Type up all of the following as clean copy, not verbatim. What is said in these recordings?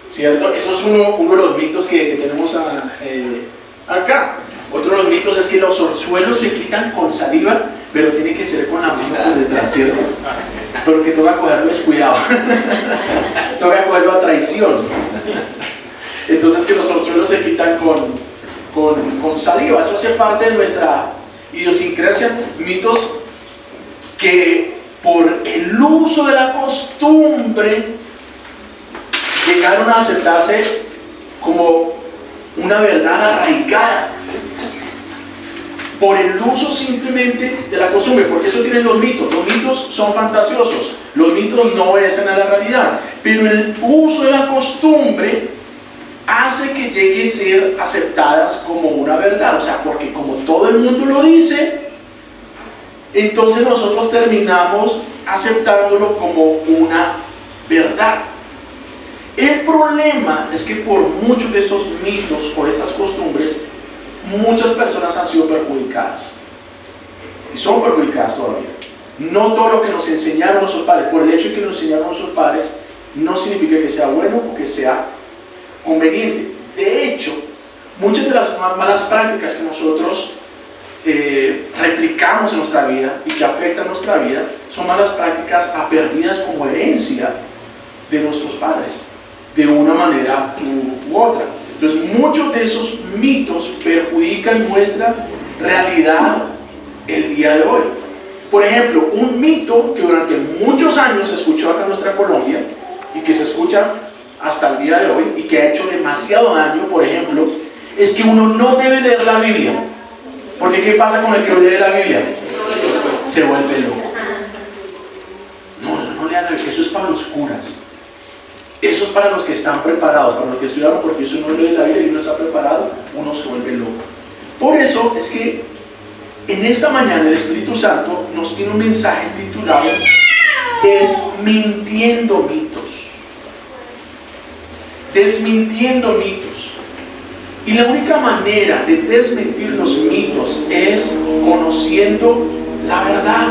¿cierto? Eso es uno de los mitos que tenemos acá. Otro de los mitos es que los orzuelos se quitan con saliva, pero tiene que ser con la mano por detrás, ¿cierto? Porque toca cogerlo descuidado. Toca cogerlo a traición. Entonces que los orzuelos se quitan con saliva. Eso hace parte de nuestra idiosincrasia. Mitos que por el uso de la costumbre llegaron a aceptarse como una verdad arraigada por el uso simplemente de la costumbre, porque eso tienen los mitos. Los mitos son fantasiosos, los mitos no obedecen a la realidad, pero el uso de la costumbre hace que llegue a ser aceptadas como una verdad. O sea, porque como todo el mundo lo dice, entonces nosotros terminamos aceptándolo como una verdad. El problema es que por muchos de estos mitos o estas costumbres, muchas personas han sido perjudicadas. Y son perjudicadas todavía. No todo lo que nos enseñaron nuestros padres, por el hecho de que nos enseñaron nuestros padres, no significa que sea bueno o que sea conveniente. De hecho, muchas de las malas prácticas que nosotros replicamos en nuestra vida y que afectan nuestra vida, son malas prácticas aprendidas como herencia de nuestros padres, de una manera u otra. Entonces, muchos de esos mitos perjudican nuestra realidad el día de hoy. Por ejemplo, un mito que durante muchos años se escuchó acá en nuestra Colombia y que se escucha hasta el día de hoy y que ha hecho demasiado daño, por ejemplo, es que uno no debe leer la Biblia. Porque ¿qué pasa con el que lee la Biblia? Se vuelve loco. No lean la Biblia, eso es para los curas. Eso es para los que están preparados, para los que estudiaron, porque si uno lee la Biblia y uno está preparado, uno se vuelve loco. Por eso es que en esta mañana el Espíritu Santo nos tiene un mensaje titulado Desmintiendo mitos. Desmintiendo mitos. Y la única manera de desmentir los mitos es conociendo la verdad.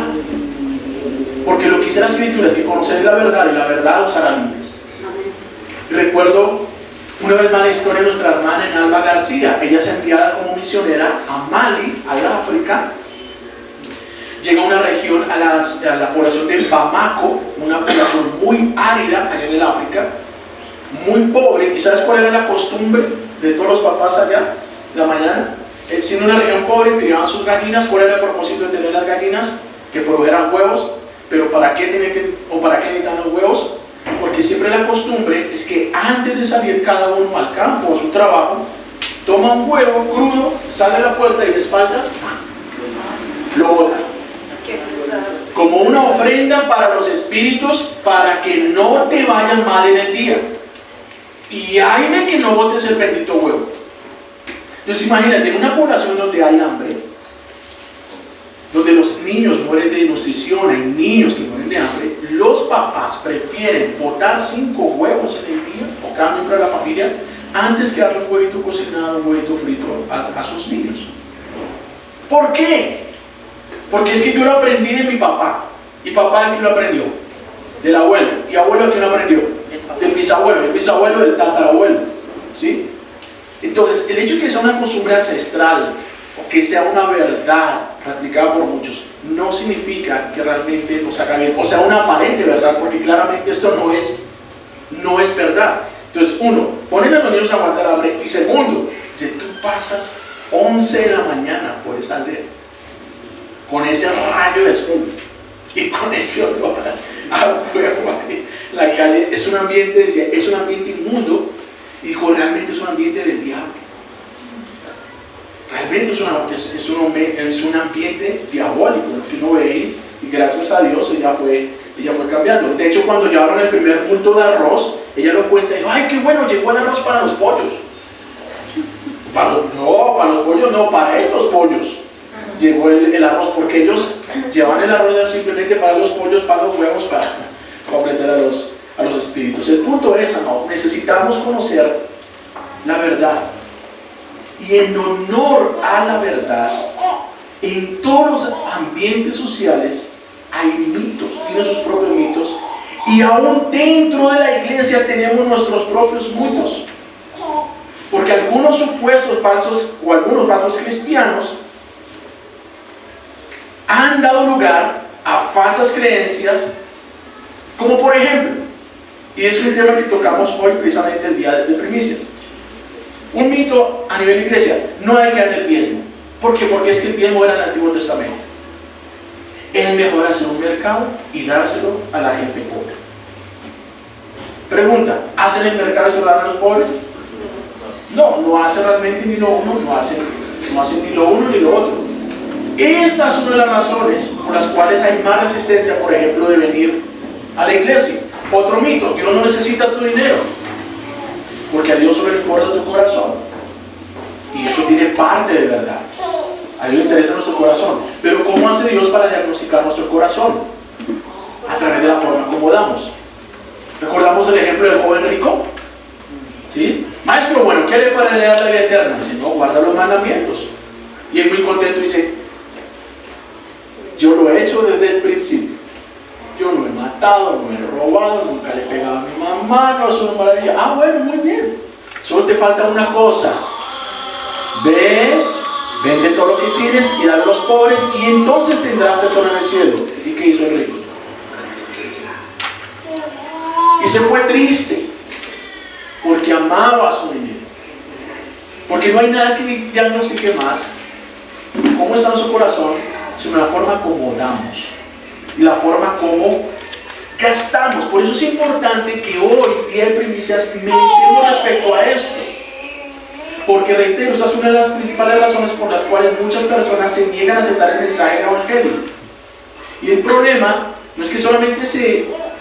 Porque lo que dice la Escritura es que conocer la verdad y la verdad os hará libres. Recuerdo una vez más la historia de nuestra hermana Alba García. Ella es enviada como misionera a Mali, al África. Llega a una región, a la población de Bamako, una población muy árida allá en el África, muy pobre. ¿Y sabes cuál era la costumbre de todos los papás allá en la mañana? Siendo una región pobre, criaban sus gallinas. ¿Cuál era el propósito de tener las gallinas? Que proveeran huevos. ¿Pero para qué necesitan los huevos? Porque siempre la costumbre es que antes de salir cada uno al campo, a su trabajo, toma un huevo crudo, sale a la puerta y de espaldas lo bota. Como una ofrenda para los espíritus, para que no te vayan mal en el día. Y hay de que no botes el bendito huevo. Entonces imagínate, en una población donde hay hambre, donde los niños mueren de desnutrición, hay niños que mueren de hambre, los papás prefieren botar 5 huevos en el día, o cada miembro de la familia, antes que darle un huevito cocinado, un huevito frito a sus niños. ¿Por qué? Porque es que yo lo aprendí de mi papá. ¿Y papá de quién lo aprendió? Del abuelo. ¿Y abuelo de quién lo aprendió? Del bisabuelo. El bisabuelo del tatarabuelo. ¿Sí? Entonces, el hecho de que sea una costumbre ancestral o que sea una verdad replicada por muchos, no significa que realmente nos haga bien, o sea, una aparente verdad, porque claramente esto no es verdad. Entonces, uno, ponen a los niños a aguantar hambre, y segundo, si tú pasas 11 de la mañana por esa aldea, con ese rayo de sol y con ese olor a huevo ahí, la calle, es un ambiente, decía, es un ambiente inmundo, y dijo, realmente es un ambiente del diablo. Realmente es un ambiente diabólico, lo que uno ve ahí, y gracias a Dios ella fue cambiando. De hecho, cuando llevaron el primer bulto de arroz, ella lo cuenta y dijo, ¡ay, qué bueno! Llegó el arroz para los pollos. Para los pollos no, para estos pollos llegó el arroz, porque ellos llevan el arroz simplemente para los pollos, para los huevos, para ofrecer a los espíritus. El punto es, amados, necesitamos conocer la verdad. Y en honor a la verdad, en todos los ambientes sociales hay mitos, tienen sus propios mitos, Y aún dentro de la iglesia tenemos nuestros propios mitos. Porque algunos supuestos falsos o algunos falsos cristianos han dado lugar a falsas creencias, como por ejemplo, y es un tema que tocamos hoy precisamente el día de primicias, un mito a nivel de iglesia: no hay que dar el diezmo. ¿Por qué? Porque es que el diezmo era en el Antiguo Testamento. Es mejor hacer un mercado y dárselo a la gente pobre. Pregunta: ¿hacen el mercado y se lo dan a los pobres? No, no hacen realmente ni lo uno, no hacen ni lo uno ni lo otro. Esta es una de las razones por las cuales hay más resistencia, por ejemplo, de venir a la iglesia. Otro mito: Dios no necesita tu dinero, porque a Dios solo le importa tu corazón. Y eso tiene parte de verdad. A Dios le interesa nuestro corazón. Pero ¿cómo hace Dios para diagnosticar nuestro corazón? A través de la forma como damos. ¿Recordamos el ejemplo del joven rico? ¿Sí? Maestro, bueno, ¿qué haré para heredar la vida eterna? Dice: no, guarda los mandamientos. Y él muy contento dice: yo lo he hecho desde el principio. Yo no he matado, no he robado, nunca le he pegado a mi mamá, no es una maravilla. Ah, bueno, muy bien. Solo te falta una cosa. Ve, vende todo lo que tienes y dale a los pobres, y entonces tendrás tesoro en el cielo. ¿Y qué hizo el rico? Y se fue triste, porque amaba su dinero. Porque no hay nada que diagnostique más cómo está nuestro corazón, sino la forma como damos y la forma como gastamos. Por eso es importante que hoy, día de primicias, meditemos respecto a esto. Porque reitero, esa es una de las principales razones por las cuales muchas personas se niegan a aceptar el mensaje del Evangelio. Y el problema no es que solamente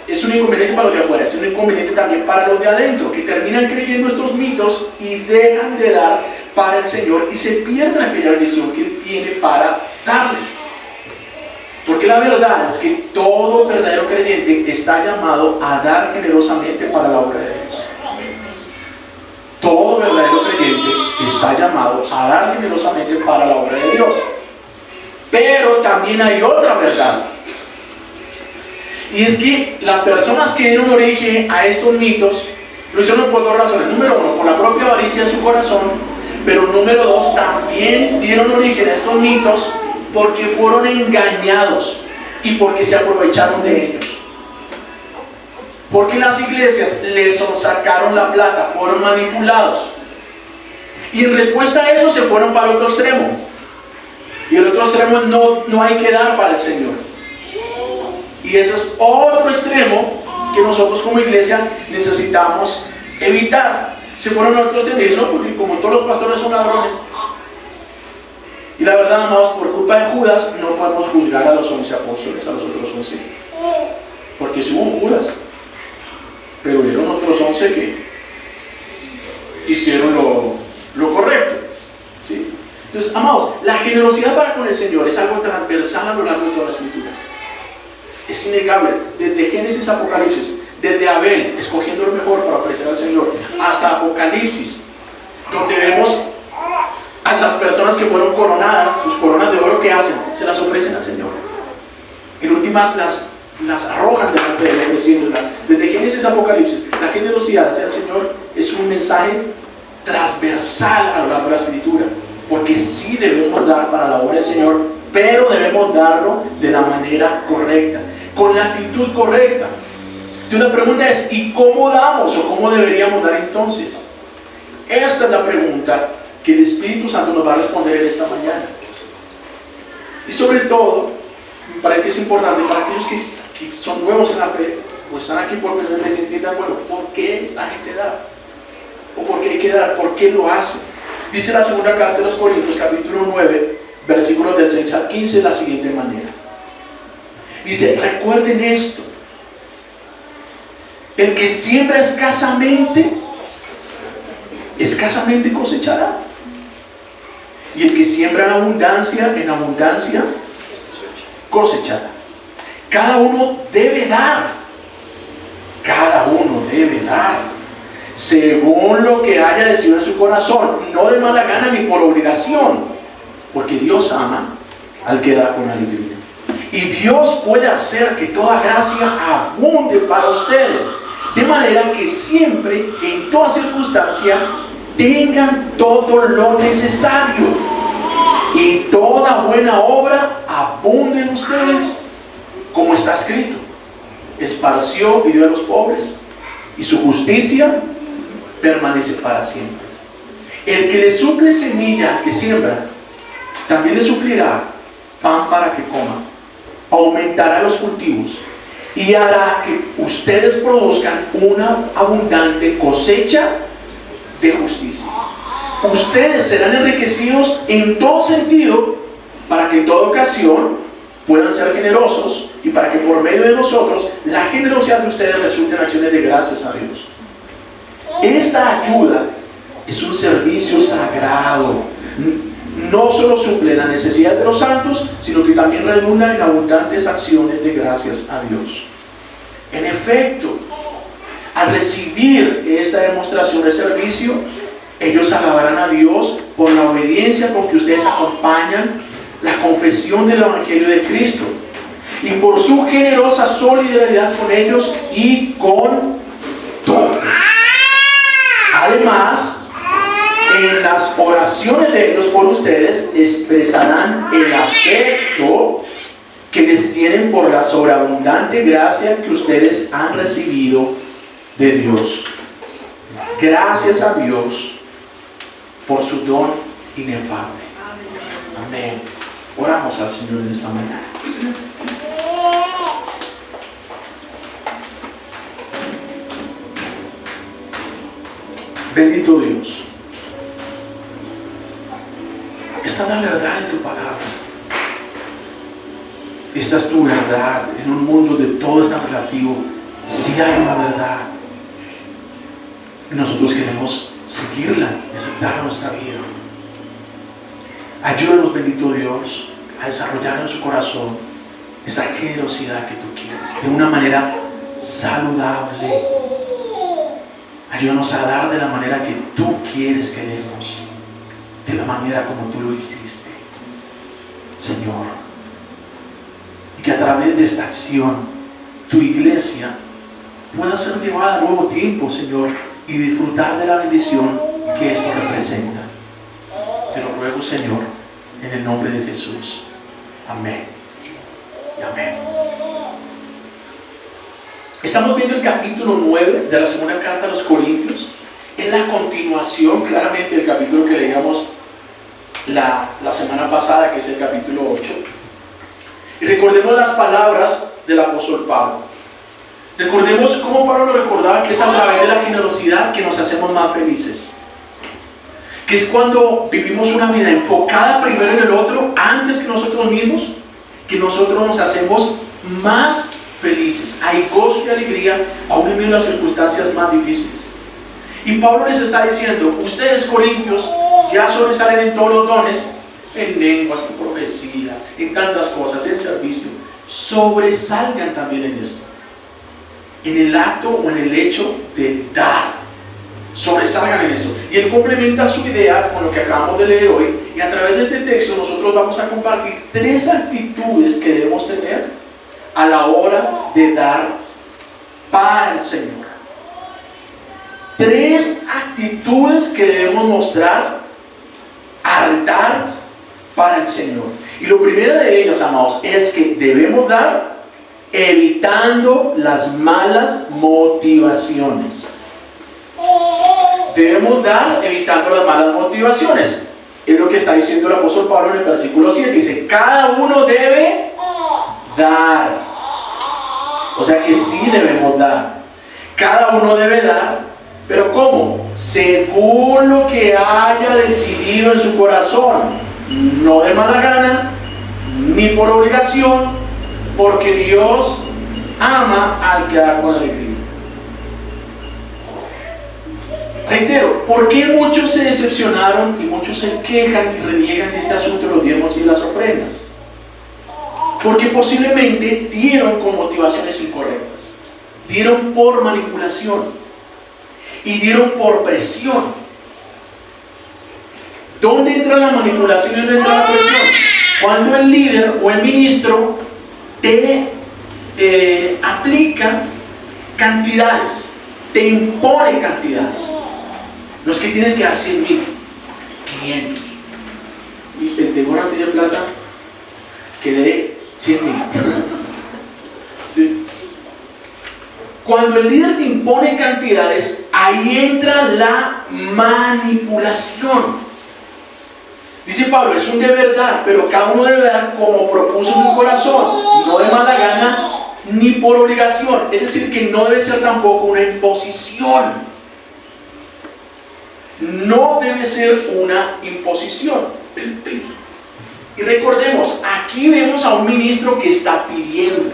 es un inconveniente para los de afuera, es un inconveniente también para los de adentro, que terminan creyendo estos mitos y dejan de dar para el Señor y se pierden aquella bendición que Él tiene para darles. Porque la verdad es que todo verdadero creyente está llamado a dar generosamente para la obra de Dios. Todo verdadero creyente está llamado a dar generosamente para la obra de Dios. Pero también hay otra verdad. Y es que las personas que dieron origen a estos mitos lo hicieron por dos razones. Número uno, por la propia avaricia de su corazón. Pero número dos, también dieron origen a estos mitos porque fueron engañados y porque se aprovecharon de ellos. Porque las iglesias les sacaron la plata, fueron manipulados. Y en respuesta a eso se fueron para el otro extremo. Y el otro extremo no hay que dar para el Señor. Y ese es otro extremo que nosotros como iglesia necesitamos evitar. Se fueron a otro extremo, ¿no? Porque como todos los pastores son ladrones. Y la verdad, amados, por culpa de Judas no podemos juzgar a los 11 apóstoles, a los otros 11. Porque sí hubo un Judas. Pero hubieron otros 11 que hicieron lo correcto. ¿Sí? Entonces, amados, la generosidad para con el Señor es algo transversal a lo largo de toda la Escritura. Es innegable, desde Génesis a Apocalipsis, desde Abel, escogiendo lo mejor para ofrecer al Señor, hasta Apocalipsis, donde vemos a las personas que fueron coronadas, sus coronas de oro, ¿qué hacen? Se las ofrecen al Señor. En últimas las arrojan delante de él, ofreciéndolas. Desde Génesis a Apocalipsis, la generosidad hacia el Señor es un mensaje transversal a lo largo de la Escritura, porque sí debemos dar para la obra del Señor, pero debemos darlo de la manera correcta, con la actitud correcta. Y una pregunta es: ¿y cómo damos o cómo deberíamos dar entonces? Esta es la pregunta que el Espíritu Santo nos va a responder en esta mañana. Y sobre todo, me parece que es importante para aquellos que son nuevos en la fe, o están aquí por primera vez y entiendan, bueno, ¿por qué esta gente da? ¿O por qué hay que dar? ¿Por qué lo hace? Dice la segunda carta de los Corintios, capítulo 9, versículos del 6 al 15, de la siguiente manera. Dice: recuerden esto, el que siembra escasamente cosechará, y el que siembra en abundancia cosechará. Cada uno debe dar, según lo que haya decidido en su corazón, no de mala gana ni por obligación, porque Dios ama al que da con alegría. Y Dios puede hacer que toda gracia abunde para ustedes, de manera que siempre, en toda circunstancia, tengan todo lo necesario y toda buena obra abunde en ustedes, como está escrito: esparció y dio a los pobres, y su justicia permanece para siempre. El que le suple semilla al que siembra, también le suplirá pan para que coma, aumentará los cultivos y hará que ustedes produzcan una abundante cosecha de justicia. Ustedes serán enriquecidos en todo sentido, para que en toda ocasión puedan ser generosos, y para que por medio de nosotros la generosidad de ustedes resulte en acciones de gracias a Dios. Esta ayuda es un servicio sagrado. No solo suple la necesidad de los santos, sino que también redunda en abundantes acciones de gracias a Dios. En efecto, al recibir esta demostración de servicio, ellos alabarán a Dios por la obediencia con que ustedes acompañan la confesión del Evangelio de Cristo, y por su generosa solidaridad con ellos y con todos. Además, en las oraciones de ellos por ustedes expresarán el afecto que les tienen por la sobreabundante gracia que ustedes han recibido de Dios. Gracias a Dios por su don inefable. Amén. Oramos al Señor en esta mañana. Bendito Dios. Esta es la verdad de tu palabra. Esta es tu verdad. En un mundo de todo es tan relativo, sí hay una verdad. Y nosotros queremos seguirla y aceptarla en nuestra vida. Ayúdanos, bendito Dios, a desarrollar en su corazón esa generosidad que tú quieres, de una manera saludable. Ayúdanos a dar de la manera que tú quieres que demos, de la manera como tú lo hiciste, Señor. Y que a través de esta acción, tu iglesia pueda ser llevada a nuevo tiempo, Señor, y disfrutar de la bendición que esto representa. Te lo ruego, Señor, en el nombre de Jesús. Amén y amén. Estamos viendo el capítulo 9 de la segunda carta a los Corintios. Es la continuación claramente del capítulo que leíamos la semana pasada, que es el capítulo 8. Y recordemos las palabras del apóstol Pablo. Recordemos cómo Pablo nos recordaba que es a través de la generosidad que nos hacemos más felices. Que es cuando vivimos una vida enfocada primero en el otro, antes que nosotros mismos, que nosotros nos hacemos más felices. Hay gozo y alegría aún en medio de las circunstancias más difíciles. Y Pablo les está diciendo: ustedes, corintios, ya sobresalen en todos los dones, en lenguas, en profecía, en tantas cosas, en servicio. Sobresalgan también en esto, en el acto o en el hecho de dar. Sobresalgan en eso. Y él complementa su idea con lo que acabamos de leer hoy, y a través de este texto nosotros vamos a compartir 3 actitudes que debemos tener a la hora de dar para el Señor. 3 actitudes que debemos mostrar al dar para el Señor. Y lo primero de ellas, amados, es que debemos dar evitando las malas motivaciones. Debemos dar evitando las malas motivaciones. Es lo que está diciendo el apóstol Pablo en el versículo 7. Dice: cada uno debe dar. O sea que sí debemos dar. Cada uno debe dar. ¿Pero cómo? Según lo que haya decidido en su corazón. No de mala gana, ni por obligación, porque Dios ama al que da con alegría. Reitero, ¿por qué muchos se decepcionaron y muchos se quejan y reniegan de este asunto de los diezmos y las ofrendas? Porque posiblemente dieron con motivaciones incorrectas, dieron por manipulación y dieron por presión. ¿Dónde entra la manipulación y dónde entra la presión? Cuando el líder o el ministro te aplica cantidades, te impone cantidades. No es que tienes que dar 100,000, 500. Y tengo una botella de plata que dé 100,000. ¿Sí? Cuando el líder te impone cantidades, ahí entra la manipulación. Dice Pablo, es un deber dar, pero cada uno debe dar como propuso en su corazón, no de mala gana ni por obligación. Es decir, que no debe ser tampoco una imposición. No debe ser una imposición. Y recordemos, aquí vemos a un ministro que está pidiendo.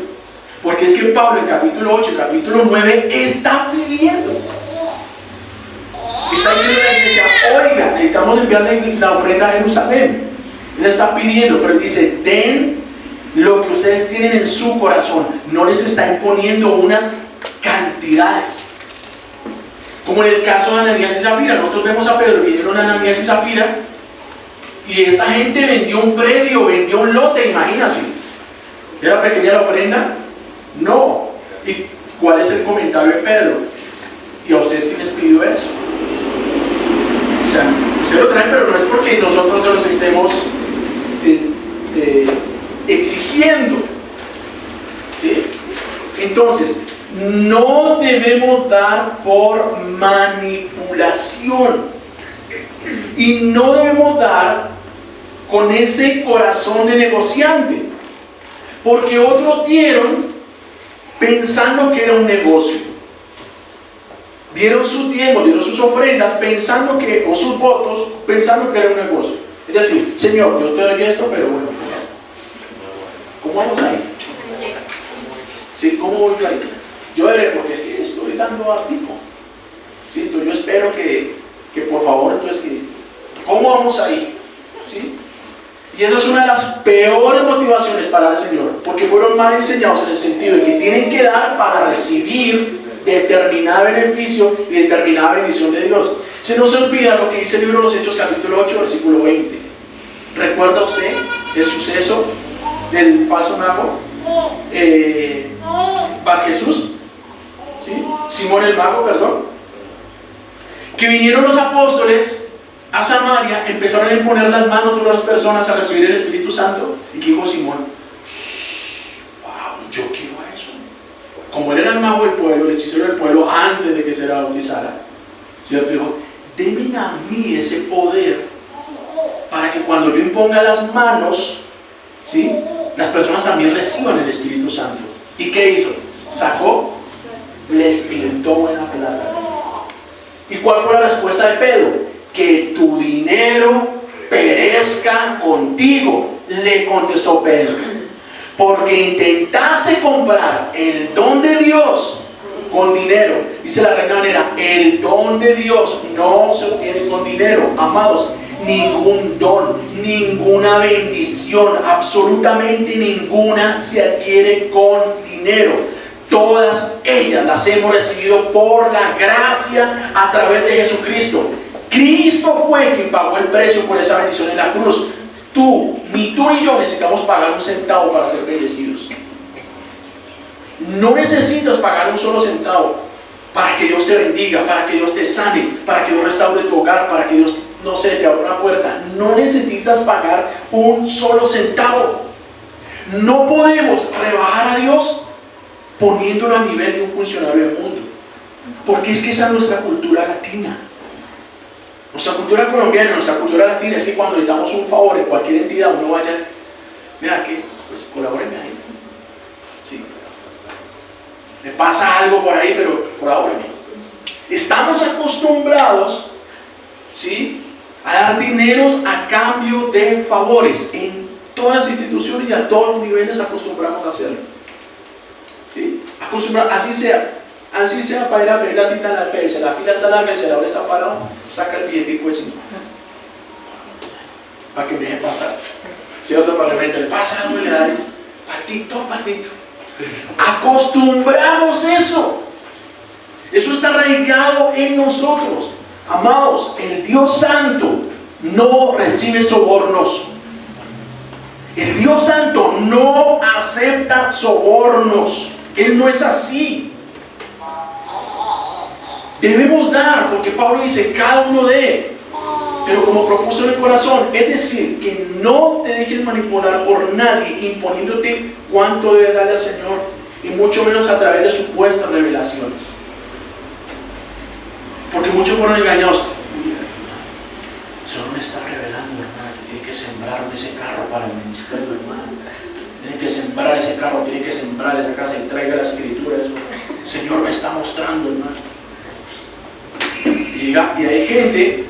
Porque es que Pablo en capítulo 8, capítulo 9 está pidiendo. Está diciendo a la iglesia, oiga, necesitamos enviarle la ofrenda a Jerusalén. Él está pidiendo, pero él dice, den lo que ustedes tienen en su corazón. No les está imponiendo unas cantidades. Como en el caso de Ananías y Zafira. Nosotros vemos a Pedro, vinieron a Ananías y Zafira, y esta gente vendió un predio, vendió un lote, imagínense. ¿Era pequeña la ofrenda? No. ¿Y cuál es el comentario de Pedro? ¿Y a ustedes quién les pidió eso? O sea, ustedes lo traen, pero no es porque nosotros se los estemos exigiendo. ¿Sí? Entonces, no debemos dar por manipulación. Y no debemos dar con ese corazón de negociante. Porque otros dieron pensando que era un negocio. Dieron sus diezmos, dieron sus ofrendas pensando que, o sus votos, pensando que era un negocio. Es decir, Señor, yo te doy esto, pero bueno, ¿cómo vamos ahí? ¿Sí? ¿Cómo voy ahí? Yo daré, porque es que estoy dando artículo. ¿Sí? Entonces yo espero que por favor, entonces, ¿cómo vamos ahí? ¿Sí? Y esa es una de las peores motivaciones para el Señor, porque fueron mal enseñados en el sentido de que tienen que dar para recibir determinado beneficio y determinada bendición de Dios. Se nos olvida lo que dice el libro de los Hechos, capítulo 8, versículo 20. ¿Recuerda usted el suceso del falso mago? Bar Jesús, ¿sí? Simón el mago, perdón. Que vinieron los apóstoles a Samaria, empezaron a imponer las manos sobre las personas a recibir el Espíritu Santo. ¿Y qué dijo Simón? Wow, yo quiero eso. Como él era el mago del pueblo, el hechicero del pueblo, antes de que se la bautizara, ¿cierto? Dijo, denme a mí ese poder para que cuando yo imponga las manos, ¿sí?, las personas también reciban el Espíritu Santo. ¿Y qué hizo? Sacó, les pintó buena plata. ¿Y cuál fue la respuesta de Pedro? Que tu dinero perezca contigo, le contestó Pedro, porque intentaste comprar el don de Dios con dinero. Dice la Reina Valera, el don de Dios no se obtiene con dinero. Amados, ningún don, ninguna bendición, absolutamente ninguna se adquiere con dinero. Todas ellas las hemos recibido por la gracia a través de Jesucristo. Cristo fue quien pagó el precio por esa bendición en la cruz. Ni tú ni yo necesitamos pagar un centavo para ser bendecidos. No necesitas pagar un solo centavo para que Dios te bendiga, para que Dios te sane, para que Dios restaure tu hogar, para que Dios, no sé, te abra una puerta. No necesitas pagar un solo centavo. No podemos rebajar a Dios poniéndolo a nivel de un funcionario del mundo, porque es que esa es nuestra cultura latina. Nuestra cultura colombiana, nuestra cultura latina es que cuando necesitamos un favor en cualquier entidad, uno vaya, mira que, pues colabórenme ahí. ¿Sí? Me pasa algo por ahí, pero colabórenme. Estamos acostumbrados, ¿sí?, a dar dineros a cambio de favores. En todas las instituciones y a todos los niveles acostumbramos a hacerlo. ¿Sí? Así sea para ir a pedir la cita en la PES, la fila está larga, el celador está parado, saca el billetico de 5 para que me dejen pasar. Si otro parlamento le pasa algo y le da partito. Acostumbramos eso. Eso está arraigado en nosotros. Amados, el Dios Santo no recibe sobornos. El Dios Santo no acepta sobornos. Él no es así. Debemos dar, porque Pablo dice, cada uno dé, pero como propuso en el corazón. Es decir, que no te dejes manipular por nadie, imponiéndote cuánto debes darle al Señor, y mucho menos a través de supuestas revelaciones. Porque muchos fueron engañados. El Señor me está revelando, hermano, que tiene que sembrar ese carro para el ministerio, hermano. Tiene que sembrar ese carro, tiene que sembrar esa casa y traiga la escritura. Eso. El Señor me está mostrando, hermano. Y hay gente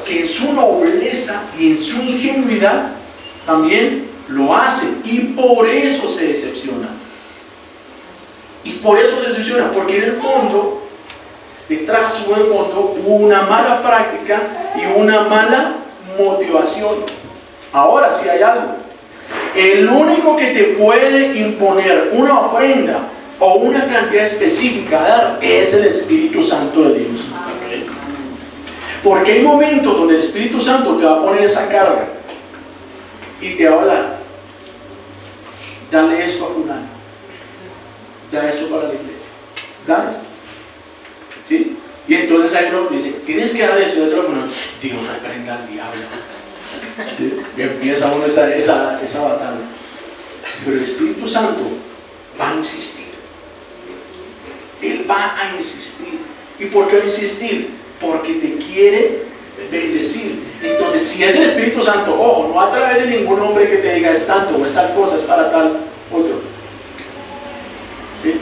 que en su nobleza y en su ingenuidad también lo hace, y por eso se decepciona. Porque en el fondo, detrás del fondo, hubo una mala práctica y una mala motivación. Ahora sí hay algo. El único que te puede imponer una ofrenda o una cantidad específica a dar es el Espíritu Santo de Dios. Porque hay momentos donde el Espíritu Santo te va a poner esa carga y te va a hablar. Dale esto a fulano, da eso para la iglesia, da esto, ¿sí? Y entonces ahí uno dice, tienes que dar eso, dáselo a fulano. Dios reprenda al diablo, ¿sí? Y empieza uno esa batalla. Pero el Espíritu Santo va a insistir. Él va a insistir. ¿Y por qué va a insistir? Porque te quiere bendecir. Entonces, si es el Espíritu Santo, ojo, no a través de ningún hombre que te diga es tanto o es tal cosa, es para tal otro, ¿sí?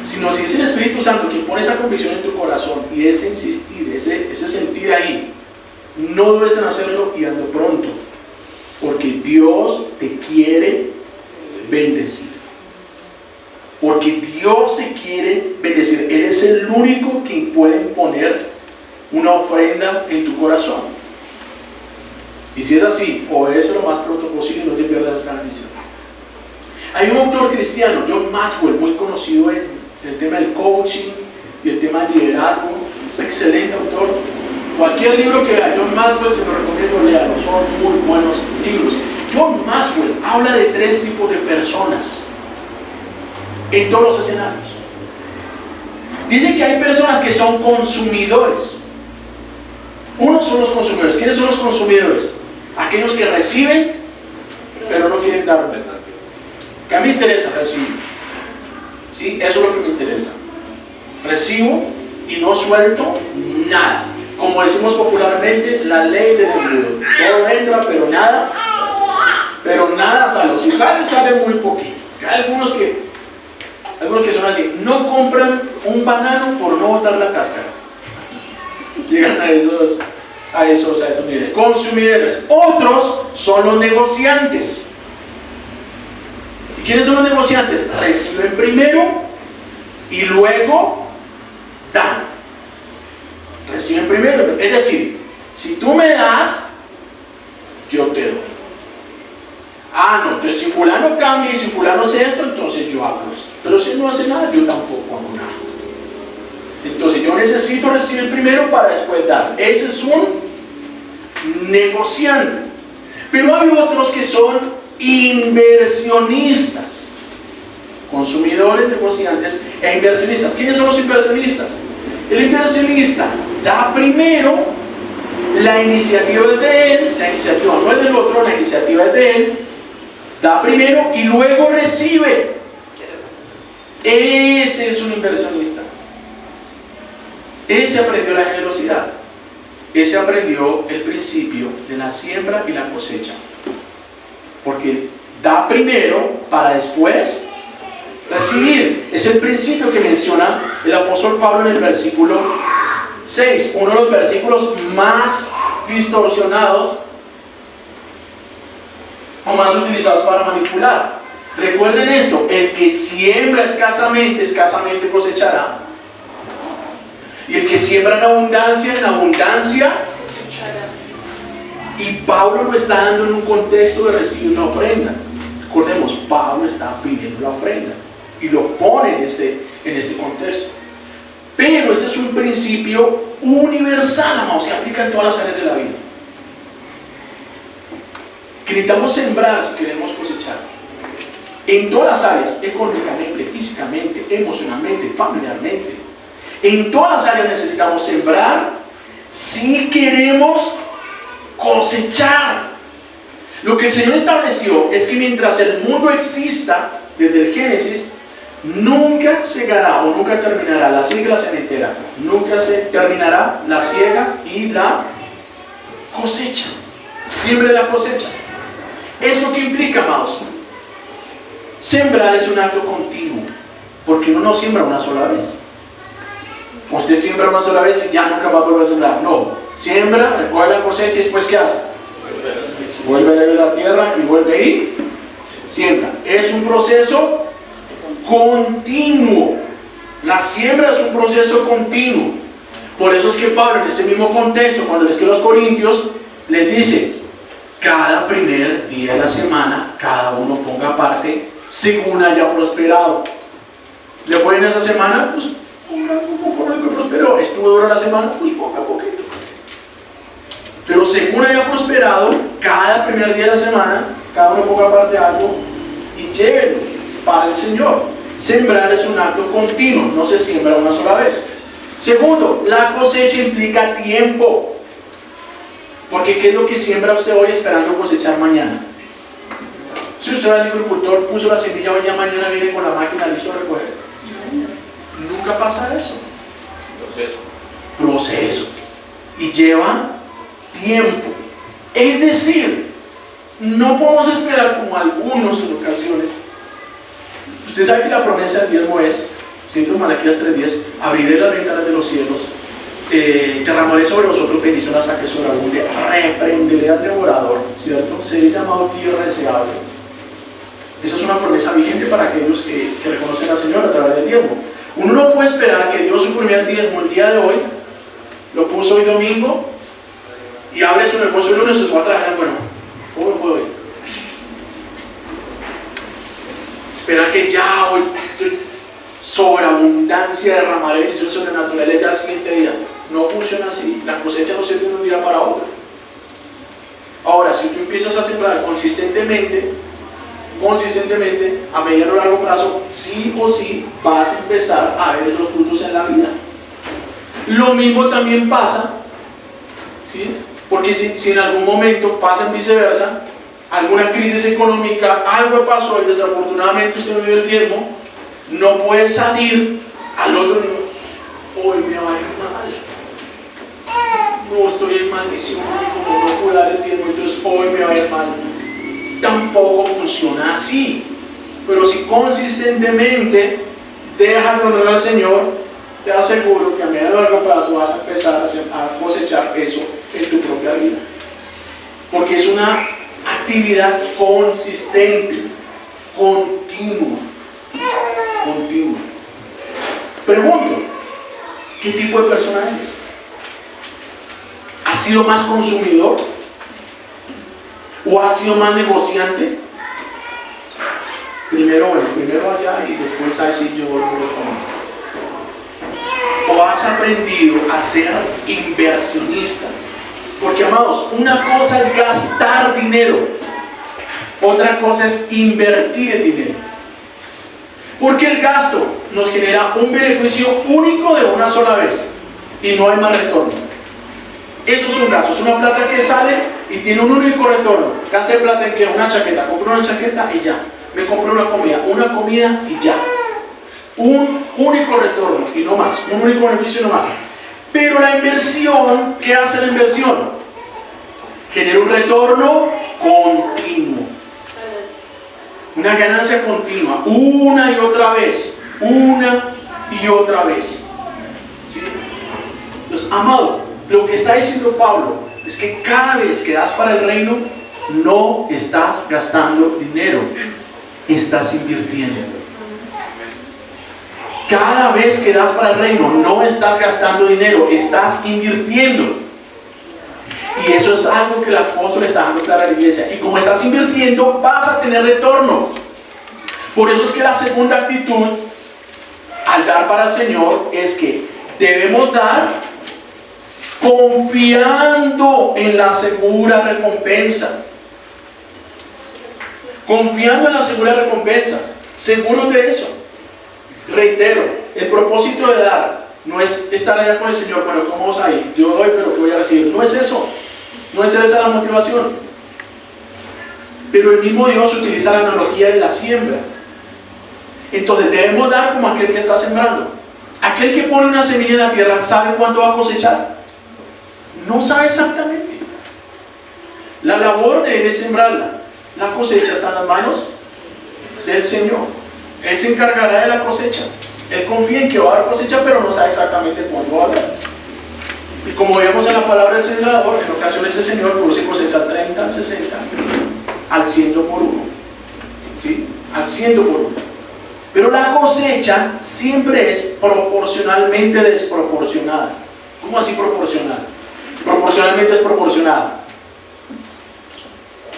Sino si es el Espíritu Santo quien pone esa convicción en tu corazón y ese insistir, ese sentir ahí, no dudes en hacerlo y hazlo pronto, porque Dios te quiere bendecir. Porque Dios te quiere bendecir. Él es el único que puede poner una ofrenda en tu corazón. Y si es así, obedece lo más pronto posible y no te pierdas esta bendición. Hay un autor cristiano, John Maxwell, muy conocido en el tema del coaching y el tema del liderazgo. Es un excelente autor. Cualquier libro que vea John Maxwell se lo recomiendo leerlo, son muy buenos libros. John Maxwell habla de 3 tipos de personas en todos los escenarios. Dice que hay personas que son consumidores. Unos son los consumidores. ¿Quiénes son los consumidores? Aquellos que reciben, pero no quieren dar. ¿Qué a mí me interesa? Recibir. ¿Sí? Eso es lo que me interesa. Recibo y no suelto nada. Como decimos popularmente, la ley del embudo. Todo entra, pero nada sale. Si sale, sale muy poquito. Hay algunos que son así. No compran un banano por no botar la cáscara. Llegan a esos niveles. Consumidores. Otros son los negociantes. ¿Y quiénes son los negociantes? Reciben primero y luego dan. Reciben primero. Es decir, si tú me das, yo te doy. No, entonces si fulano cambia y si fulano hace esto, entonces yo hago esto. Pero si no hace nada, yo tampoco hago nada. Entonces yo necesito recibir primero para después dar. Ese es un negociante. Pero hay otros que son inversionistas. Consumidores, negociantes e inversionistas. ¿Quiénes son los inversionistas? El inversionista da primero, la iniciativa es de él, la iniciativa no es del otro, la iniciativa es de él. Da primero y luego recibe. Ese es un inversionista. Ese aprendió la generosidad. Ese aprendió el principio de la siembra y la cosecha. Porque da primero para después recibir. Es el principio que menciona el apóstol Pablo en el versículo 6. Uno de los versículos más distorsionados o más utilizados para manipular. Recuerden esto: el que siembra escasamente, escasamente cosechará. Y el que siembra en abundancia cosechará. Y Pablo lo está dando en un contexto de recibir una ofrenda. Recordemos, Pablo está pidiendo la ofrenda y lo pone en este contexto. Pero este es un principio universal, amados, que aplica en todas las áreas de la vida. que necesitamos sembrar si queremos cosechar. En todas las áreas, económicamente, físicamente, emocionalmente, familiarmente. En todas las áreas necesitamos sembrar si queremos cosechar. Lo que el Señor estableció es que mientras el mundo exista, desde el Génesis, nunca segará o nunca terminará la siega y la cementera. Nunca se terminará la siega y la cosecha. Siempre la cosecha. ¿Eso qué implica, amados? Sembrar es un acto continuo, porque uno no siembra una sola vez. Usted siembra una sola vez y ya nunca va a volver a sembrar. No, siembra, recoge la cosecha y después ¿qué hace? Vuelve a leer la tierra y vuelve y siembra. Es un proceso continuo. La siembra es un proceso continuo. Por eso es que Pablo, en este mismo contexto, cuando le escribe a los Corintios, les dice: cada primer día de la semana, cada uno ponga aparte según haya prosperado. ¿Le fue en esa semana? Pues ponga conforme lo que prosperó. ¿Estuvo dura la semana? Pues ponga poquito. Pero según haya prosperado, cada primer día de la semana, cada uno ponga aparte algo y llévelo para el Señor. Sembrar es un acto continuo, no se siembra una sola vez. Segundo, la cosecha implica tiempo. Porque ¿qué es lo que siembra usted hoy esperando cosechar mañana? Si usted es agricultor, puso la semilla hoy, ya mañana viene con la máquina listo a recoger. Nunca pasa eso. Proceso. Y lleva tiempo. Es decir, no podemos esperar como algunos en ocasiones. Usted sabe que la promesa del diezmo es, siendo Malaquías 3:10, abriré las ventanas de los cielos, derramaré sobre vosotros bendición hasta que sobreabunde, reprenderé al devorador, ¿cierto? Seré llamado tierra deseable. Esa es una promesa vigente para aquellos que reconocen al Señor a través del diezmo. Uno no puede esperar que Dios suprimiera el diezmo el día de hoy, lo puso hoy domingo, y abre su negocio el lunes y se va a trabajar, bueno, ¿cómo fue hoy? Espera que ya hoy sobreabundancia derramaré bendiciones sobrenaturales ya al siguiente día. No funciona así. La cosecha no se tiene de un día para otro. Ahora, si tú empiezas a sembrar consistentemente, a mediano o largo plazo, sí o sí vas a empezar a ver los frutos en la vida. Lo mismo también pasa, ¿sí? Porque si en algún momento pasa en viceversa, alguna crisis económica, algo pasó y desafortunadamente usted no vive el diezmo, no puede salir al otro nivel. Hoy me va a ir mal. No, estoy en maldición, no puedo dar el diezmo, entonces hoy me va a ir mal. Tampoco funciona así. Pero si consistentemente dejas de honrar al Señor, te aseguro que a medio y largo plazo vas a empezar a cosechar eso en tu propia vida. Porque es una actividad consistente, continua. Pregunto, ¿qué tipo de persona eres? ¿Has sido más consumidor? ¿O has sido más negociante? Primero allá y después ahí sí yo vuelvo a responder. ¿O has aprendido a ser inversionista? Porque, amados, una cosa es gastar dinero, otra cosa es invertir el dinero. Porque el gasto nos genera un beneficio único de una sola vez y no hay más retorno. Eso es un gasto, es una plata que sale y tiene un único retorno. Gasté plata en que una chaqueta, compré una chaqueta y ya. Me compré una comida y ya. Un único retorno y no más, un único beneficio y no más. Pero la inversión, ¿qué hace la inversión? Genera un retorno continuo. Una ganancia continua, una y otra vez. ¿Sí? Entonces, amado, lo que está diciendo Pablo es que cada vez que das para el reino, no estás gastando dinero, estás invirtiendo. Cada vez que das para el reino, no estás gastando dinero, estás invirtiendo. Y eso es algo que el apóstol está dando claro a la iglesia. Y como estás invirtiendo, vas a tener retorno. Por eso es que la segunda actitud al dar para el Señor es que debemos dar confiando en la segura recompensa. confiando en la segura recompensa, seguros de eso. Reitero, el propósito de dar no es estar allá con el Señor, bueno, ¿cómo vamos a ir? Yo doy, pero ¿qué voy a recibir? No es eso, no es esa la motivación. Pero el mismo Dios utiliza la analogía de la siembra. Entonces debemos dar como aquel que está sembrando. Aquel que pone una semilla en la tierra, ¿sabe cuánto va a cosechar? No sabe exactamente. La labor de él es sembrarla. La cosecha está en las manos del Señor. Él se encargará de la cosecha. Él confía en que va a dar cosecha, pero no sabe exactamente cuándo va a dar. Y como vemos en la palabra del sembrador, en ocasiones el Señor produce cosecha al 30, al 60, al 100 por uno. ¿Sí? Al 100 por uno. Pero la cosecha siempre es proporcionalmente desproporcionada. ¿Cómo así proporcional? Proporcionalmente desproporcionada.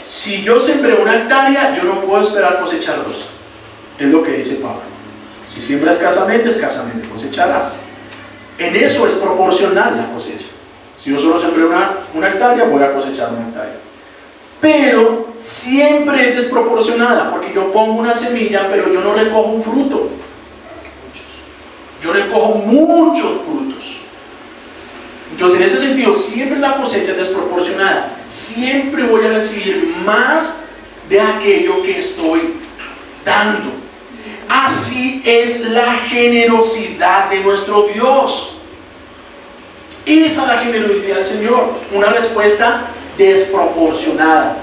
Si yo sembré 1 hectárea, yo no puedo esperar cosechar 2. Es lo que dice Pablo. Si siembra escasamente cosechará. En eso es proporcional la cosecha. Si yo solo sembré 1 hectárea, voy a cosechar 1 hectárea. Pero siempre es desproporcionada, porque yo pongo una semilla, pero yo no recojo un fruto. Yo recojo muchos frutos. Entonces, en ese sentido, siempre la cosecha es desproporcionada. Siempre voy a recibir más de aquello que estoy dando. Así es la generosidad de nuestro Dios. Esa es la generosidad del Señor. Una respuesta desproporcionada.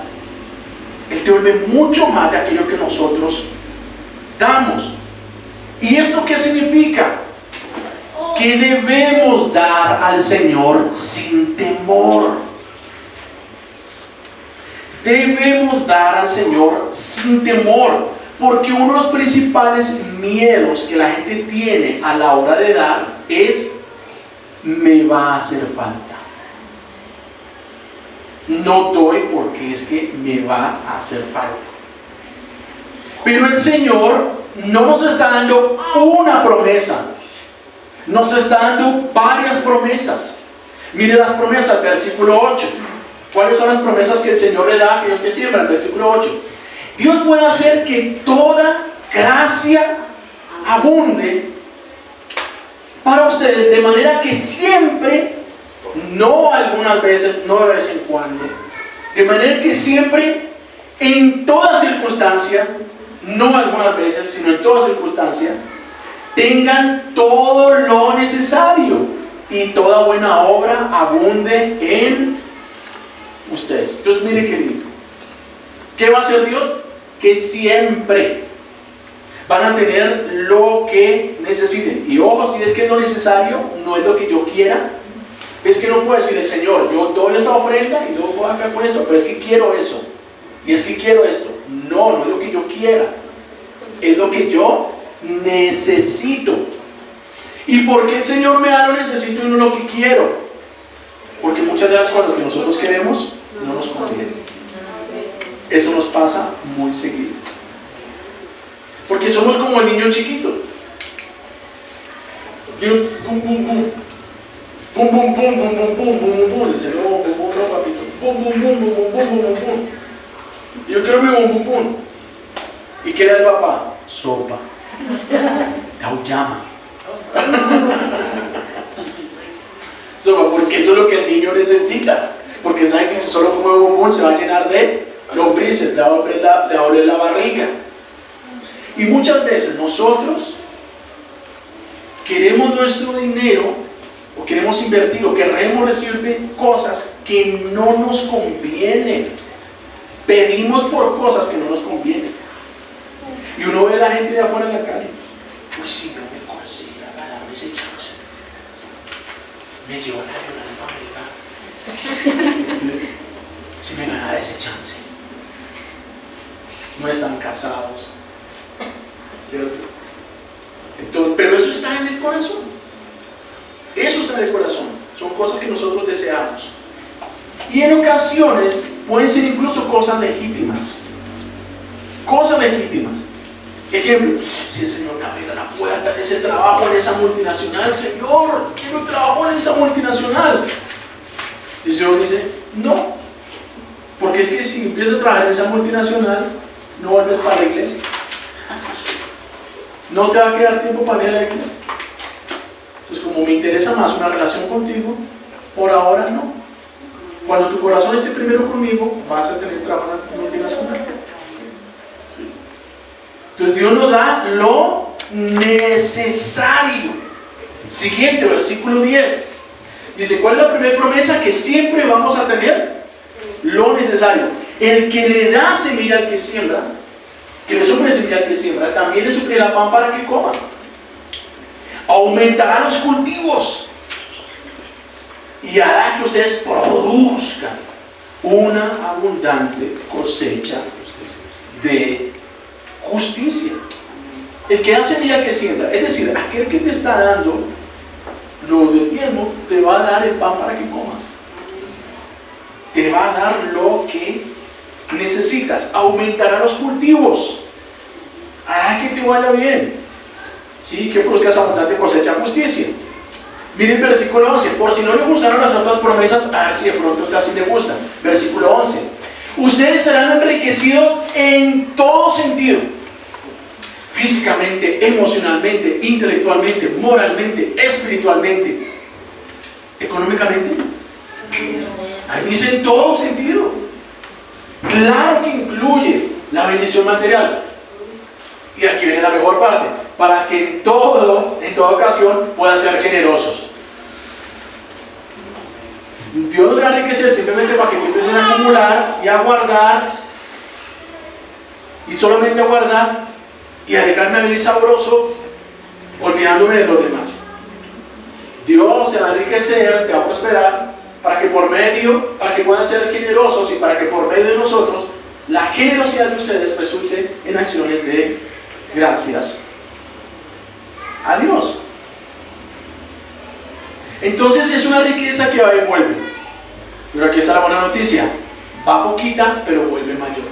Él te devuelve mucho más de aquello que nosotros damos. ¿Y esto qué significa? Que debemos dar al Señor sin temor. Debemos dar al Señor sin temor, porque uno de los principales miedos que la gente tiene a la hora de dar es: me va a hacer falta. No doy porque es que me va a hacer falta. Pero el Señor no nos está dando una promesa, nos está dando varias promesas. Mire las promesas, versículo 8. ¿Cuáles son las promesas que el Señor le da a aquellos que siembran? Versículo 8. Dios puede hacer que toda gracia abunde para ustedes, de manera que siempre, no algunas veces, no de vez en cuando, de manera que siempre, en toda circunstancia, no algunas veces, sino en toda circunstancia, tengan todo lo necesario y toda buena obra abunde en ustedes. Entonces, mire qué lindo. ¿Qué va a hacer Dios? Que siempre van a tener lo que necesiten. Y ojo, si es que es lo necesario, no es lo que yo quiera. Es que no puedo decirle: Señor, yo doy esta ofrenda y luego voy a acá con esto, pero es que quiero eso, y es que quiero esto. No, no es lo que yo quiera, es lo que yo necesito. ¿Y por qué el Señor me da lo necesito y no lo que quiero? Porque muchas de las cosas que nosotros queremos no nos convienen. Eso nos pasa muy seguido. Porque somos como el niño chiquito. Dios, pum, pum, pum. Pum, pum, pum, pum, pum, pum, pum, pum. Le salió pum, pum, pum, papito. Pum, pum, pum, pum, pum, pum, pum, pum. Y yo quiero mi pum, pum, pum. ¿Y qué le da el papá? Sopa. Auyama. Sopa, porque eso es lo que el niño necesita. Porque sabe que si solo come bombón se va a llenar de lombrices, le va a doler la barriga. Y muchas veces nosotros queremos nuestro dinero, o queremos invertir, o queremos recibir cosas que no nos convienen. Pedimos por cosas que no nos convienen. Y uno ve a la gente de afuera en la calle: pues si no me consigue ganarme ese chance, me llevo a la barriga. Si me ganara ese chance. No están casados, ¿cierto? Entonces, pero eso está en el corazón. Eso está en el corazón. Son cosas que nosotros deseamos. Y en ocasiones pueden ser incluso cosas legítimas. Cosas legítimas. Ejemplo: si el Señor me abriera la puerta de ese trabajo en esa multinacional, Señor, quiero trabajo en esa multinacional. Y el Señor dice: no. Porque es que si empiezo a trabajar en esa multinacional, no vuelves para la iglesia. No te va a quedar tiempo para ir a la iglesia. Entonces, como me interesa más una relación contigo, por ahora no. Cuando tu corazón esté primero conmigo, vas a tener trabajo en la multinacional. ¿Sí? Entonces Dios nos da lo necesario. Siguiente, versículo 10. Dice, ¿cuál es la primera promesa? Que siempre vamos a tener lo necesario. El que le da semilla al que siembra, que le suple semilla al que siembra, también le suplirá pan para que coma. Aumentará los cultivos y hará que ustedes produzcan una abundante cosecha de justicia. El que da semilla al que siembra, es decir, aquel que te está dando lo del diezmo, te va a dar el pan para que comas. Te va a dar lo que necesitas. Aumentará los cultivos, hará que te vaya bien, ¿sí? Que produzcas abundante cosecha de justicia. Miren el versículo 11. Por si no le gustaron las otras promesas, a ver si de pronto a sí le gustan. Versículo 11. Ustedes serán enriquecidos en todo sentido: físicamente, emocionalmente, intelectualmente, moralmente, espiritualmente, económicamente. Ahí dice en todo sentido. Claro que incluye la bendición material. Y aquí viene la mejor parte: para que en toda ocasión puedan ser generosos. Dios nos va a enriquecer simplemente para que tú empieces a acumular y a guardar, y solamente a guardar y a dejarme a vivir sabroso, olvidándome de los demás. Dios se va a enriquecer, te va a prosperar, para que puedan ser generosos, y para que por medio de nosotros la generosidad de ustedes resulte en acciones de gracias a Dios. Entonces es una riqueza que va y vuelve. Pero aquí está la buena noticia: va poquita, pero vuelve mayor.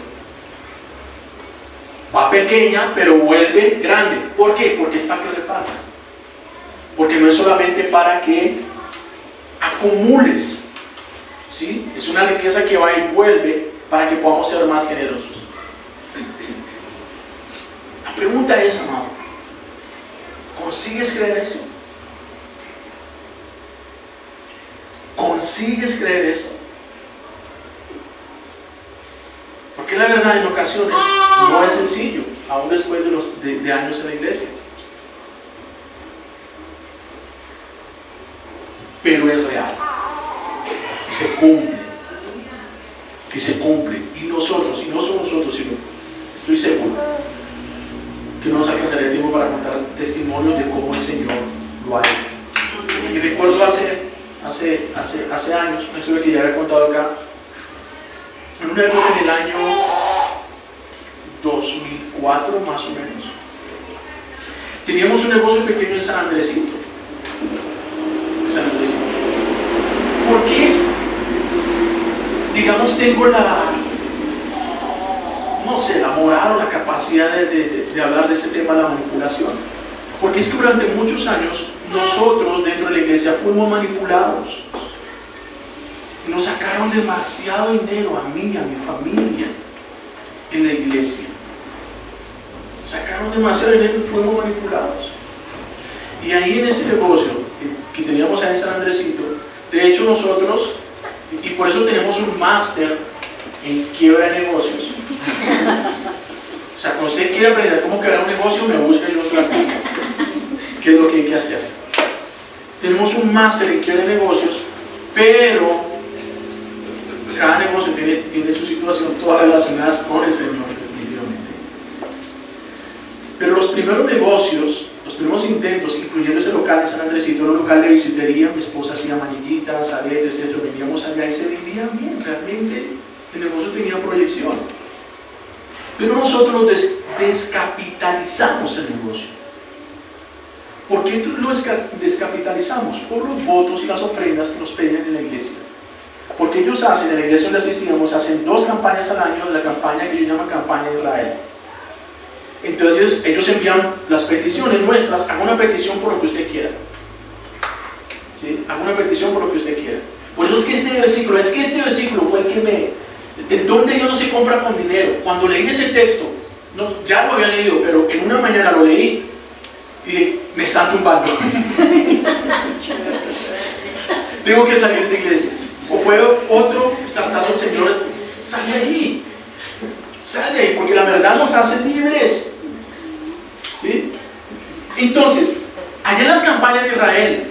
Va pequeña, pero vuelve grande. ¿Por qué? Porque es para que reparta. Porque no es solamente para que acumules, ¿sí? Es una riqueza que va y vuelve para que podamos ser más generosos. La pregunta es, amado, ¿consigues creer eso? ¿Consigues creer eso? Porque la verdad, en ocasiones no es sencillo, aún después de años en la iglesia. Pero es real. Y se cumple. Y se cumple. Y nosotros, y no solo nosotros, sino estoy seguro que no nos alcanzaría tiempo para contar testimonios de cómo el Señor lo ha hecho. Y recuerdo hace años, una historia que ya había contado acá, en una época en el año 2004 más o menos, teníamos un negocio pequeño en San Andresito. ¿Por qué? Digamos, tengo la moral o la capacidad de hablar de este tema de la manipulación. Porque es que durante muchos años nosotros dentro de la iglesia fuimos manipulados. Nos sacaron demasiado dinero a mí, a mi familia, en la iglesia. Sacaron demasiado dinero y fuimos manipulados. Y ahí en ese negocio que teníamos ahí en San Andresito, de hecho nosotros, y por eso tenemos un máster en quiebra de negocios. O sea, cuando usted quiere aprender cómo quebrar un negocio, me busca y yo se las explico. ¿Qué es lo que hay que hacer? Tenemos un máster en quiebra de negocios, pero cada negocio tiene su situación, todas relacionadas con el Señor, definitivamente. Pero los primeros negocios, los primeros intentos, incluyendo ese local en San Andresito, un local de bisutería, mi esposa hacía manillitas, aretes, esto, veníamos allá y se vendía bien, realmente el negocio tenía proyección. Pero nosotros descapitalizamos el negocio. ¿Por qué lo descapitalizamos? Por los votos y las ofrendas que nos pedían en la iglesia. Porque ellos hacen, en la iglesia donde asistíamos, hacen 2 campañas al año de la campaña que ellos llaman campaña Israel. Entonces ellos envían las peticiones nuestras, haga una petición por lo que usted quiera. ¿Sí? Haga una petición por lo que usted quiera. Por eso es que este versículo fue el que el don de Dios no se compra con dinero. Cuando leí ese texto, No, ya lo había leído, pero en una mañana lo leí y dije, me están tumbando. Tengo que salir de esa iglesia. O fue otro estartazo del Señor, sal de ahí. Sal de ahí, porque la verdad nos hace libres. ¿Sí? Entonces, allá en las campañas de Israel,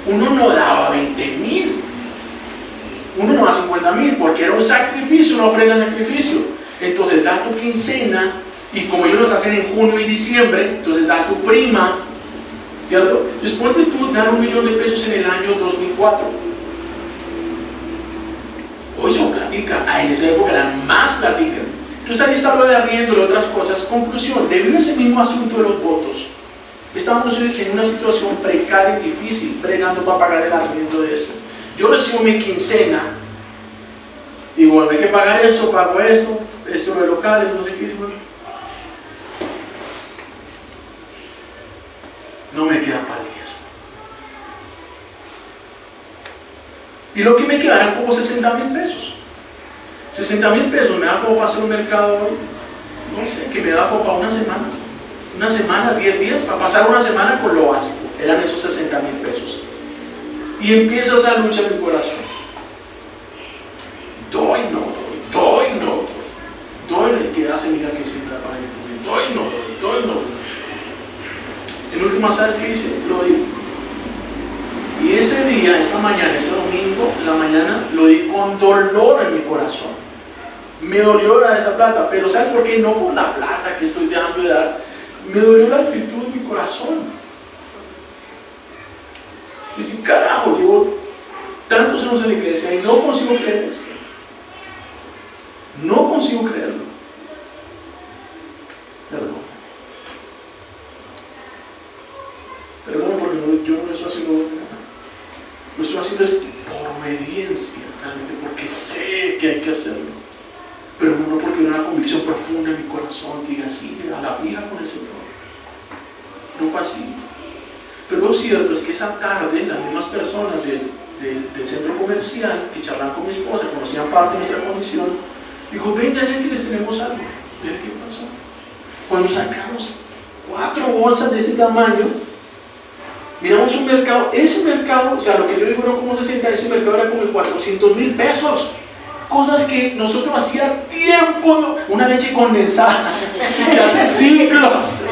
uno no daba 20,000, uno no daba 50,000, porque era un sacrificio, una ofrenda de sacrificio. Entonces da tu quincena, y como ellos los hacen en junio y diciembre, entonces da tu prima, ¿cierto? Después de tú dar $1,000,000 en el año 2004, hoy son platica, en esa época eran más platica. Entonces ahí está lo de arriendo y otras cosas. Conclusión, debido a ese mismo asunto de los votos, estamos en una situación precaria y difícil, bregando para pagar el arriendo de esto. Yo recibo mi quincena, digo, bueno, hay que pagar eso, pago esto de locales, no sé qué. No me queda para el diezmo. Y lo que me queda eran como 60,000 pesos. 60,000 pesos me da como para hacer un mercado hoy, no sé, que me da como para una semana, 10 días, para pasar una semana con lo básico. Eran esos 60,000 pesos. Y empieza esa lucha en mi corazón. Doy, el que hace, mira que siempre para mí. Doy, no. En última, ¿sabes qué hice? Lo di. Y ese día, esa mañana, ese domingo, en la mañana, lo di con dolor en mi corazón. Me dolió dar esa plata, pero ¿sabes por qué? No por la plata que estoy dejando de dar, me dolió la actitud de mi corazón. Y si carajo, llevo tantos años en la iglesia y no consigo creer esto. No consigo creerlo. Perdón porque yo no lo estoy haciendo de nada. Lo estoy haciendo es por obediencia, realmente, porque sé que hay que hacerlo. Pero no porque hay una convicción profunda en mi corazón que diga así, a la fija con el Señor. No fue así. Pero lo cierto es que esa tarde las mismas personas del centro comercial que charlaban con mi esposa, conocían parte de nuestra condición, dijo, vengan que les tenemos algo. Vean qué pasó. Cuando sacamos 4 bolsas de ese tamaño, miramos un mercado, ese mercado, o sea, lo que yo digo no como 60, ese mercado era como de 400,000 pesos. Cosas que nosotros hacía tiempo, ¿no? Una leche condensada, que hace siglos,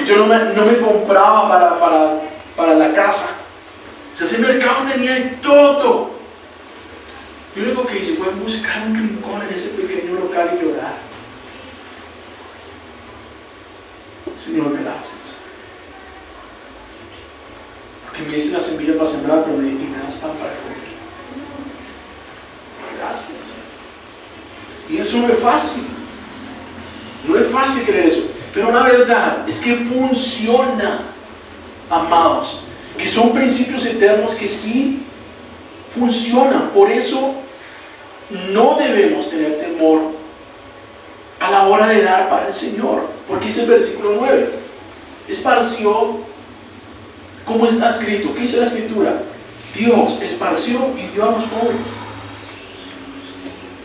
yo no me compraba para la casa. O sea, ese mercado tenía de todo. Yo lo único que hice fue buscar un rincón en ese pequeño local y llorar. Señor, gracias. Porque me diste la semilla para sembrar, pero y me das pan para comer. Gracias. Y eso no es fácil. No es fácil creer eso. Pero la verdad es que funciona, amados. Que son principios eternos que sí funcionan. Por eso no debemos tener temor a la hora de dar para el Señor. Porque dice el versículo 9. Esparció, como está escrito. ¿Qué dice la escritura? Dios esparció y dio a los pobres.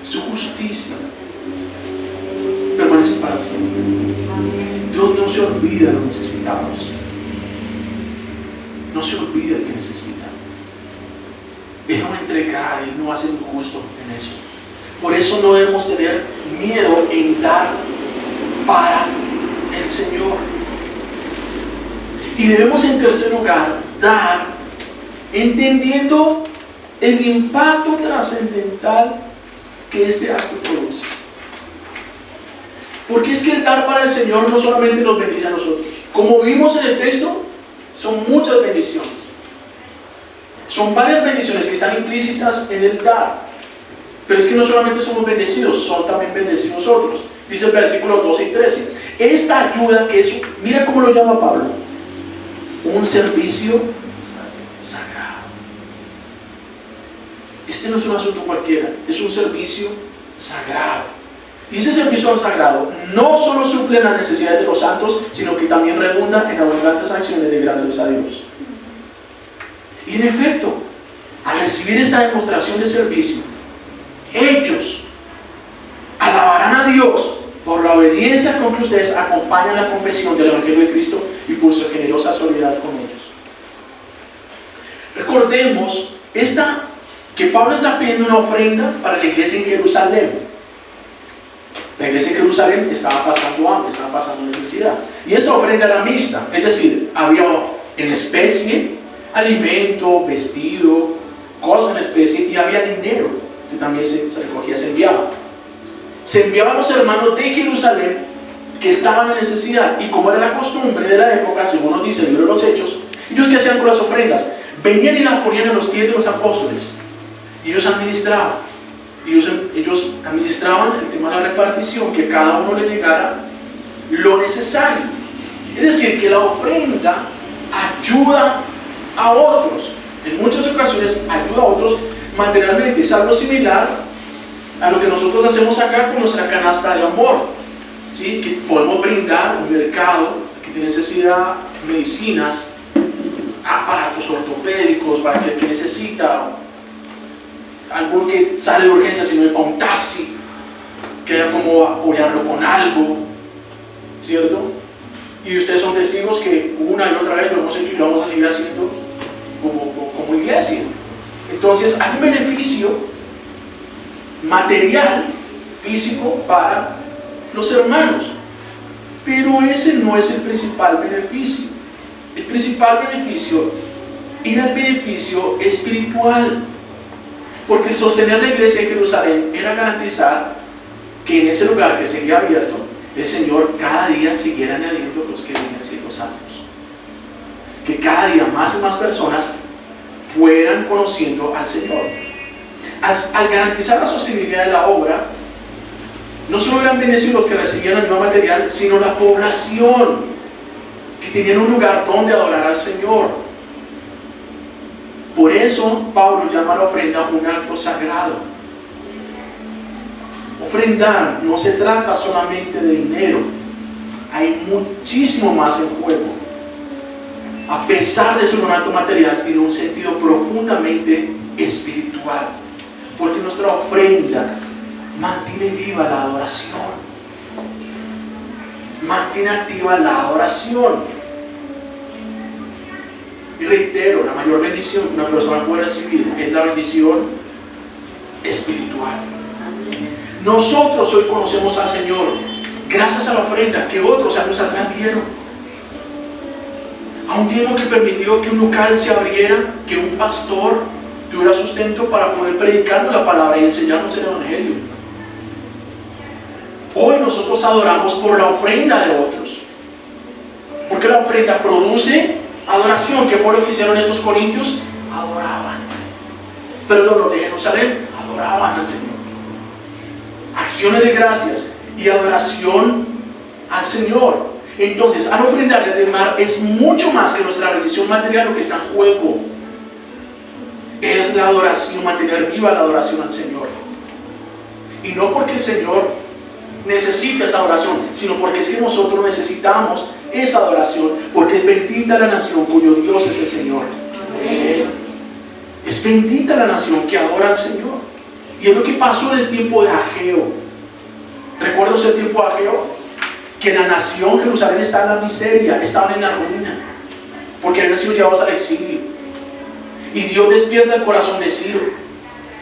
Su justicia permanece para siempre. Dios no se olvida de los necesitados. No se olvida del que necesita. Él no va a entregar, Él no va a ser injusto en eso. Por eso no debemos tener miedo en dar para el Señor. Y debemos, en tercer lugar, dar entendiendo el impacto trascendental que este acto produce. Porque es que el dar para el Señor no solamente nos bendice a nosotros. Como vimos en el texto, son muchas bendiciones. Son varias bendiciones que están implícitas en el dar. Pero es que no solamente somos bendecidos, son también bendecidos otros. Dice el versículo 12 y 13. Esta ayuda que es, mira cómo lo llama Pablo, un servicio sagrado. Este no es un asunto cualquiera, es un servicio sagrado. Y ese servicio sagrado no solo suple las necesidades de los santos, sino que también redunda en abundantes acciones de gracias a Dios. Y en efecto, al recibir esta demostración de servicio, ellos alabarán a Dios por la obediencia con que ustedes acompañan la confesión del Evangelio de Cristo y por su generosa solidaridad con ellos. Recordemos que Pablo está pidiendo una ofrenda para la iglesia en Jerusalén. La iglesia en Jerusalén estaba pasando hambre, estaba pasando necesidad. Y esa ofrenda era mixta, es decir, había en especie, alimento, vestido, cosas en especie, y había dinero que también se recogía, se enviaba. Se enviaba a los hermanos de Jerusalén que estaban en necesidad, y como era la costumbre de la época, según nos dice el libro de los Hechos, ellos que hacían con las ofrendas, venían y las ponían en los pies de los apóstoles, y ellos administraban. Ellos administraban el tema de la repartición, que cada uno le llegara lo necesario. Es decir, que la ofrenda ayuda a otros. En muchas ocasiones ayuda a otros materialmente. Es algo similar a lo que nosotros hacemos acá con nuestra canasta de amor, ¿sí? Que podemos brindar un mercado que tiene necesidad, medicinas, aparatos ortopédicos para el que necesita, alguno que sale de urgencia si no es para un taxi, que haya como apoyarlo con algo, ¿cierto? Y ustedes son testigos que una y otra vez lo hemos hecho y lo vamos a seguir haciendo como iglesia. Entonces hay un beneficio material, físico para los hermanos, pero ese no es el principal beneficio. El principal beneficio era el beneficio espiritual, porque el sostener la iglesia de Jerusalén era garantizar que en ese lugar que seguía abierto, el Señor cada día siguiera añadiendo los que venían siendo salvos, que cada día más y más personas fueran conociendo al Señor. Al garantizar la sostenibilidad de la obra, no solo eran bendecidos los que recibían ayuda material, sino la población, que tenían un lugar donde adorar al Señor. Por eso Pablo llama a la ofrenda un acto sagrado. Ofrendar no se trata solamente de dinero, hay muchísimo más en juego. A pesar de ser un acto material, tiene un sentido profundamente espiritual, porque nuestra ofrenda mantiene viva la adoración, mantiene activa la adoración. Y reitero, la mayor bendición que una persona puede recibir es la bendición espiritual. Nosotros hoy conocemos al Señor gracias a la ofrenda que otros años atrás dieron. A un tiempo que permitió que un local se abriera, que un pastor tuviera sustento para poder predicarnos la palabra y enseñarnos el Evangelio. Hoy nosotros adoramos por la ofrenda de otros, porque la ofrenda produce adoración. ¿Qué fue lo que hicieron estos corintios? Adoraban. Pero los de Jerusalén adoraban al Señor. Acciones de gracias y adoración al Señor. Entonces, al ofrendar y diezmar es mucho más que nuestra bendición material lo que está en juego. Es la adoración, mantener viva la adoración al Señor. Y no porque el Señor necesita esa adoración, sino porque es que nosotros necesitamos esa adoración, porque es bendita la nación cuyo Dios es el Señor. Amén. Es bendita la nación que adora al Señor. Y es lo que pasó en el tiempo de Ageo. ¿Recuerdo ese tiempo de Ageo? Que la nación Jerusalén estaba en la miseria, estaban en la ruina, porque habían sido llevados al exilio. Y Dios despierta el corazón de Ciro.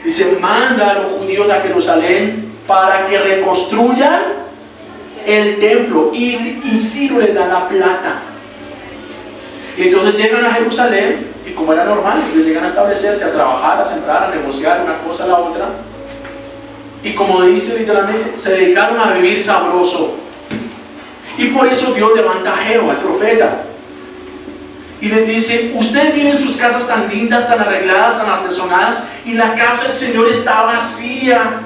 Dice, manda a los judíos a Jerusalén para que reconstruyan el templo. Y Ciro les da la plata. Y entonces llegan a Jerusalén, y como era normal, ellos llegan a establecerse, a trabajar, a sembrar, a negociar una cosa a la otra. Y como dice literalmente, se dedicaron a vivir sabroso. Y por eso Dios levanta a Ageo, al profeta, y les dice, ustedes viven en sus casas tan lindas, tan arregladas, tan artesonadas, y la casa del Señor está vacía,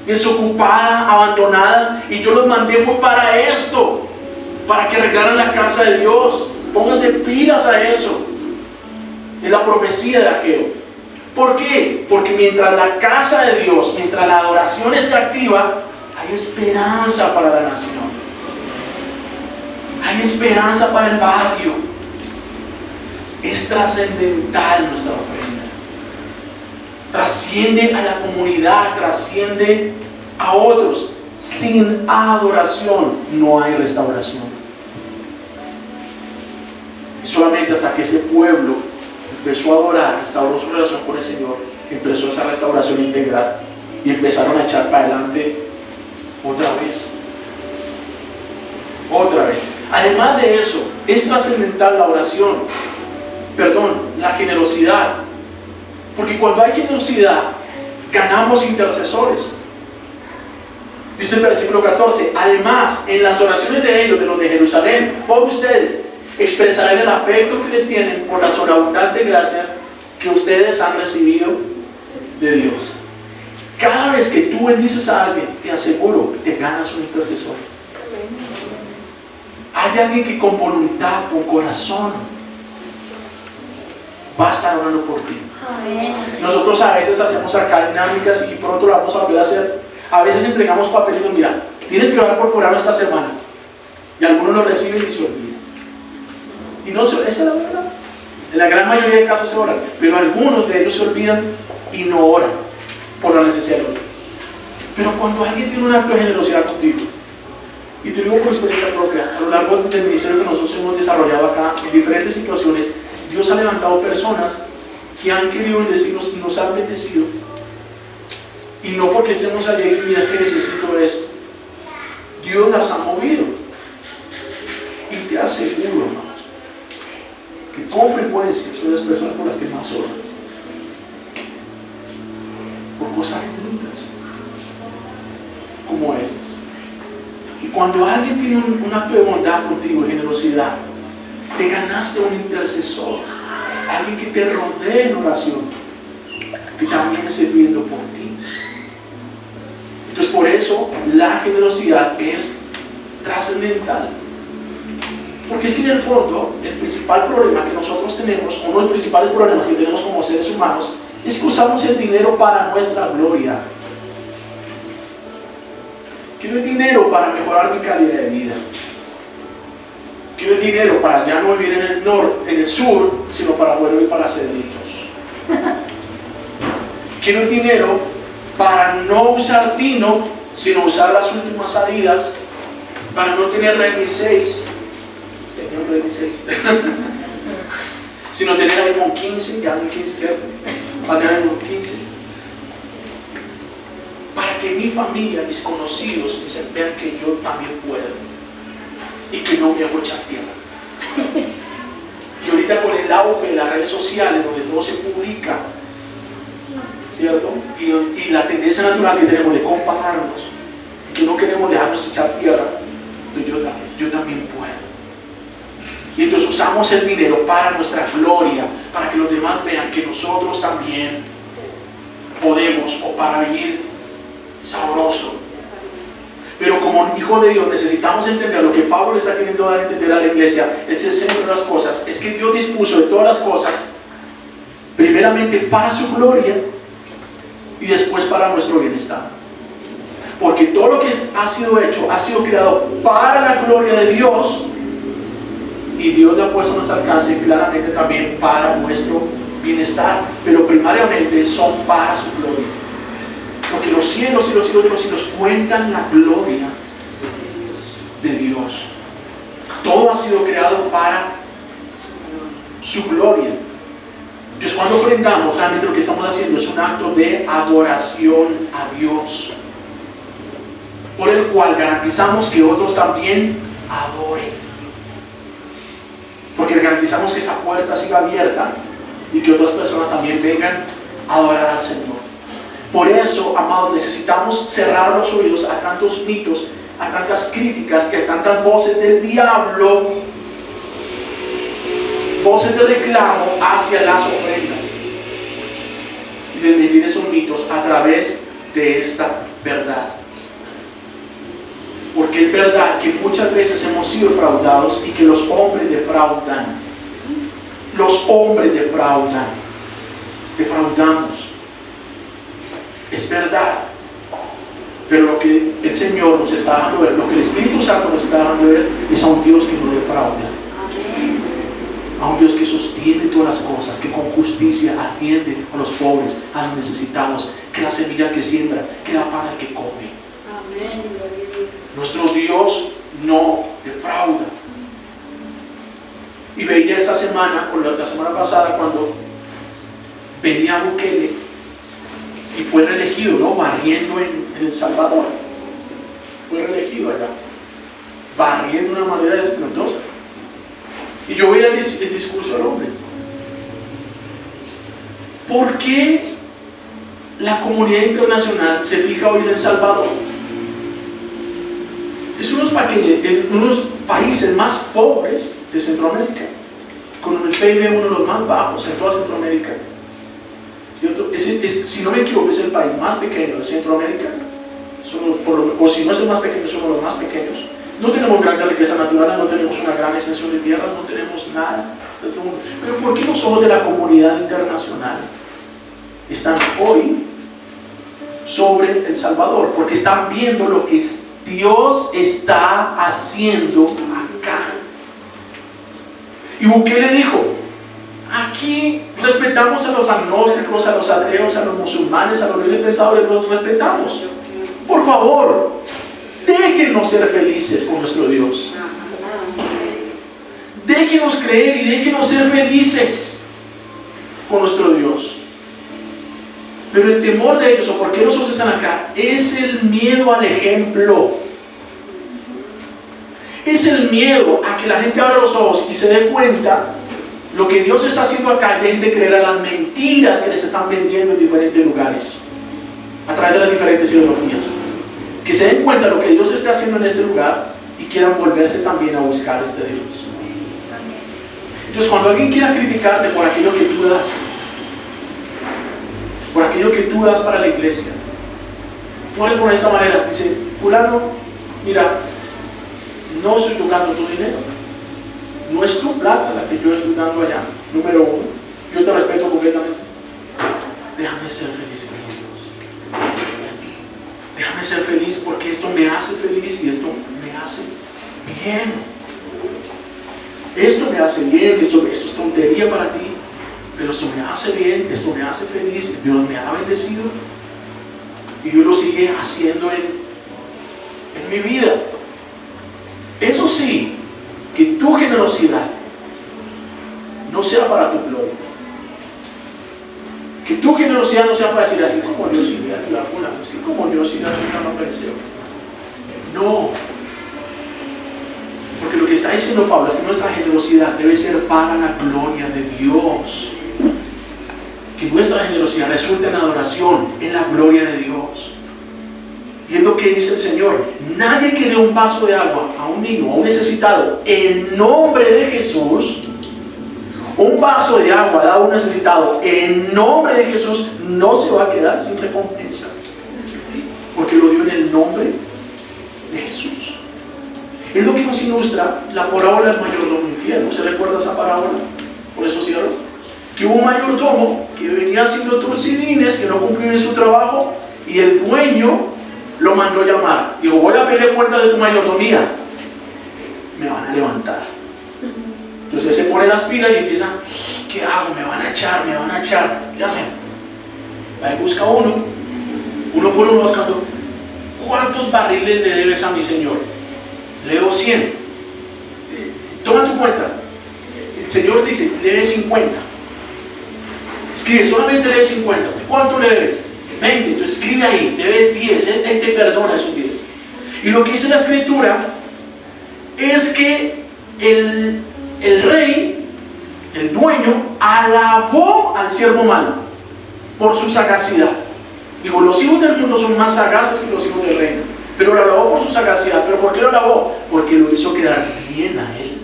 desocupada, abandonada, y yo los mandé fue para esto, para que arreglaran la casa de Dios. Pónganse pilas a eso. Es la profecía de Ageo. ¿Por qué? Porque mientras la casa de Dios, mientras la adoración esté activa, hay esperanza para la nación. Hay esperanza para el barrio. Es trascendental nuestra ofrenda. Trasciende a la comunidad, trasciende a otros. Sin adoración no hay restauración. Y solamente hasta que ese pueblo empezó a adorar, restauró su relación con el Señor, empezó esa restauración integral y empezaron a echar para adelante otra vez. Otra vez. Además de eso, es trascendental la oración, la generosidad. Porque cuando hay generosidad, ganamos intercesores. Dice el versículo 14, además, en las oraciones de ellos, de los de Jerusalén, por ustedes, expresarán el afecto que les tienen por la sobreabundante gracia que ustedes han recibido de Dios. Cada vez que tú bendices a alguien, te aseguro que te ganas un intercesor. Hay alguien que con voluntad, con corazón, va a estar orando por ti. Nosotros a veces hacemos acá dinámicas y pronto lo vamos a volver a hacer. A veces entregamos papelitos, mira, tienes que orar por fulano esta semana. Y algunos lo reciben y se olvidan. Y no se, esa es la verdad. En la gran mayoría de casos se oran, pero algunos de ellos se olvidan y no oran por la necesidad de otro. Pero cuando alguien tiene un acto de generosidad contigo, y te digo por experiencia propia, a lo largo del ministerio que nosotros hemos desarrollado acá, en diferentes situaciones, Dios ha levantado personas que han querido bendecirnos y nos han bendecido. Y no porque estemos allí y mira, es que necesito esto. Dios las ha movido. Y te aseguro, hermanos, que con frecuencia son las personas por las que más oran. Por cosas bonitas como esas. Y cuando alguien tiene un acto de bondad contigo, de generosidad, te ganaste un intercesor, alguien que te rodee en oración, que también esté pidiendo por ti. Entonces, por eso la generosidad es trascendental. Porque es que en el fondo, el principal problema que nosotros tenemos, uno de los principales problemas que tenemos como seres humanos, es que usamos el dinero para nuestra gloria. Quiero el dinero para mejorar mi calidad de vida. Quiero el dinero para ya no vivir en el sur, sino para poder vivir para Cedritos. Quiero el dinero para no usar Tino, sino usar las últimas Adidas, para no tener Redmi 6, tenía un Redmi 6, sino tener iPhone 15, ya un 15, ¿cierto? Para tener iPhone 15. Para que mi familia, mis conocidos, vean que yo también puedo y que no me hago echar tierra. Y ahorita con el auge de las redes sociales, donde todo se publica, ¿cierto? Y la tendencia natural que tenemos de compararnos, que no queremos dejarnos echar tierra, entonces yo también puedo. Y entonces usamos el dinero para nuestra gloria, para que los demás vean que nosotros también podemos, o para vivir sabroso. Pero como hijo de Dios necesitamos entender lo que Pablo le está queriendo dar a entender a la iglesia. Es el centro de las cosas, es que Dios dispuso de todas las cosas primeramente para su gloria y después para nuestro bienestar. Porque todo lo que ha sido hecho ha sido creado para la gloria de Dios, y Dios le ha puesto a nuestro alcance claramente también para nuestro bienestar, pero primariamente son para su gloria. Porque los cielos y los cielos de los cielos cuentan la gloria de Dios. Todo ha sido creado para su gloria. Entonces, cuando ofrendamos, realmente lo que estamos haciendo es un acto de adoración a Dios, por el cual garantizamos que otros también adoren. Porque garantizamos que esta puerta siga abierta y que otras personas también vengan a adorar al Señor. Por eso, amados, necesitamos cerrar los oídos a tantos mitos, a tantas críticas y a tantas voces del diablo, voces de reclamo hacia las ofrendas, y desmentir esos mitos a través de esta verdad. Porque es verdad que muchas veces hemos sido defraudados y que los hombres defraudan. Los hombres defraudan. Defraudamos. Es verdad. Pero lo que el Señor nos está dando ver, lo que el Espíritu Santo nos está dando ver, es a un Dios que no defrauda. A un Dios que sostiene todas las cosas, que con justicia atiende a los pobres, a los necesitados, que la semilla que siembra, que da para el que come. Nuestro Dios no defrauda. Y veía esta semana, o la semana pasada, cuando venía Bukele y fue reelegido, ¿no? Barriendo en El Salvador. Fue reelegido allá, barriendo de una manera estruendosa. Y yo veía el discurso del hombre. ¿Por qué la comunidad internacional se fija hoy en El Salvador? Es uno de los países más pobres de Centroamérica, con un PIB uno de los más bajos en toda Centroamérica. ¿Cierto? Si no me equivoco, es el país más pequeño de Centroamérica, o si no es el más pequeño, somos los más pequeños. No tenemos gran riqueza natural, no tenemos una gran extensión de tierra, no tenemos nada de este mundo. Pero ¿por qué los ojos de la comunidad internacional están hoy sobre El Salvador? Porque están viendo lo que Dios está haciendo acá. Y Bukele dijo: aquí respetamos a los agnósticos, a los ateos, a los musulmanes, a los libres pensadores, los respetamos. Por favor, déjenos ser felices con nuestro Dios. Déjenos creer y déjenos ser felices con nuestro Dios. Pero el temor de ellos, o por qué nosotros están acá, es el miedo al ejemplo. Es el miedo a que la gente abra los ojos y se dé cuenta lo que Dios está haciendo acá, y dejen de creer a las mentiras que les están vendiendo en diferentes lugares, a través de las diferentes ideologías. Que se den cuenta de lo que Dios está haciendo en este lugar y quieran volverse también a buscar este Dios. Entonces, cuando alguien quiera criticarte por aquello que tú das, por aquello que tú das para la iglesia, ponle por esta manera: dice, fulano, mira, no estoy tocando tu dinero, no es tu plata la que yo estoy dando allá, número uno, yo te respeto completamente. Déjame ser feliz con Dios. Déjame ser feliz, porque esto me hace feliz y esto me hace bien. Esto me hace bien, esto es tontería para ti, pero esto me hace bien, esto me hace feliz, Dios me ha bendecido y Dios lo sigue haciendo en mi vida. Eso sí, que tu generosidad no sea para tu gloria, que tu generosidad no sea para decir así como Dios y la fulana, así como Dios y la no pereció. No, porque lo que está diciendo Pablo es que nuestra generosidad debe ser para la gloria de Dios. Que nuestra generosidad resulte en adoración, en la gloria de Dios. Y es lo que dice el Señor: nadie que dé un vaso de agua a un niño, a un necesitado, en nombre de Jesús, un vaso de agua dado a un necesitado en nombre de Jesús, no se va a quedar sin recompensa, porque lo dio en el nombre de Jesús. Es lo que nos ilustra la parábola del mayordomo infiel. ¿Se recuerda esa parábola? Por eso cierro. Que hubo un mayordomo que venía haciendo torcidines, que no cumplió en su trabajo, y el dueño lo mandó llamar. Dijo: voy a pedir cuenta de tu mayordomía, me van a levantar. Entonces se pone las pilas y empieza: ¿qué hago? Me van a echar, me van a echar. ¿Qué hacen? Va y busca uno por uno, buscando: ¿cuántos barriles le debes a mi señor? Le debo 100. Toma tu cuenta. El Señor dice: debe 50. Escribe: solamente debe 50. ¿Cuánto le debes? 20. Entonces escribe ahí: debe 10. Él te perdona esos 10. Y lo que dice la Escritura es que el rey, el dueño, alabó al siervo malo por su sagacidad. Digo, los hijos del mundo son más sagaces que los hijos del reino, pero lo alabó por su sagacidad. ¿Pero por qué lo alabó? Porque lo hizo quedar bien a él.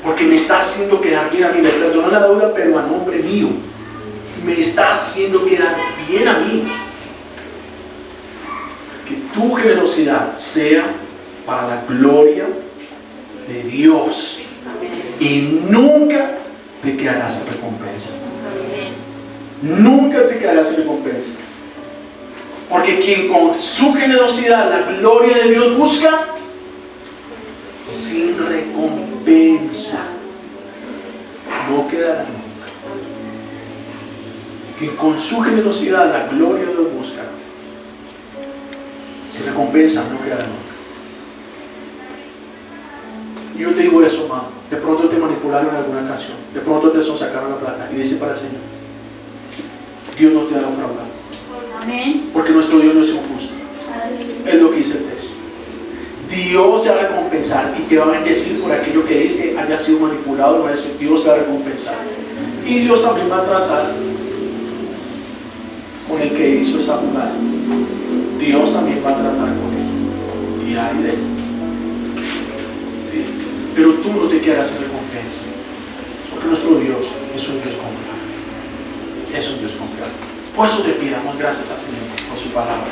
Porque me está haciendo quedar bien a mí. Le perdonó la deuda, pero a nombre mío. Me está haciendo quedar bien a mí. Que tu generosidad sea para la gloria de Dios. Y nunca te quedarás sin recompensa. Nunca te quedarás sin recompensa. Porque quien con su generosidad la gloria de Dios busca, sin recompensa no quedará nunca. Quien con su generosidad la gloria de Dios busca, Sin recompensa no quedará nunca. Y yo te digo eso, mamá. De pronto te manipularon en alguna ocasión. De pronto te sacaron la plata. Y dice para el Señor: Dios no te ha defraudado. Amén. Porque nuestro Dios no es injusto. Es lo que dice el texto. Dios te va a recompensar y te va a bendecir por aquello que diste, haya sido manipulado. Dios te va a recompensar. Y Dios también va a tratar con el que hizo esa jugada. Dios también va a tratar con él. Y ay de él. ¿Sí? Pero tú no te quedarás sin recompensa. Porque nuestro Dios es un Dios confiable. Es un Dios confiable. Por eso te pidamos gracias al Señor por su palabra.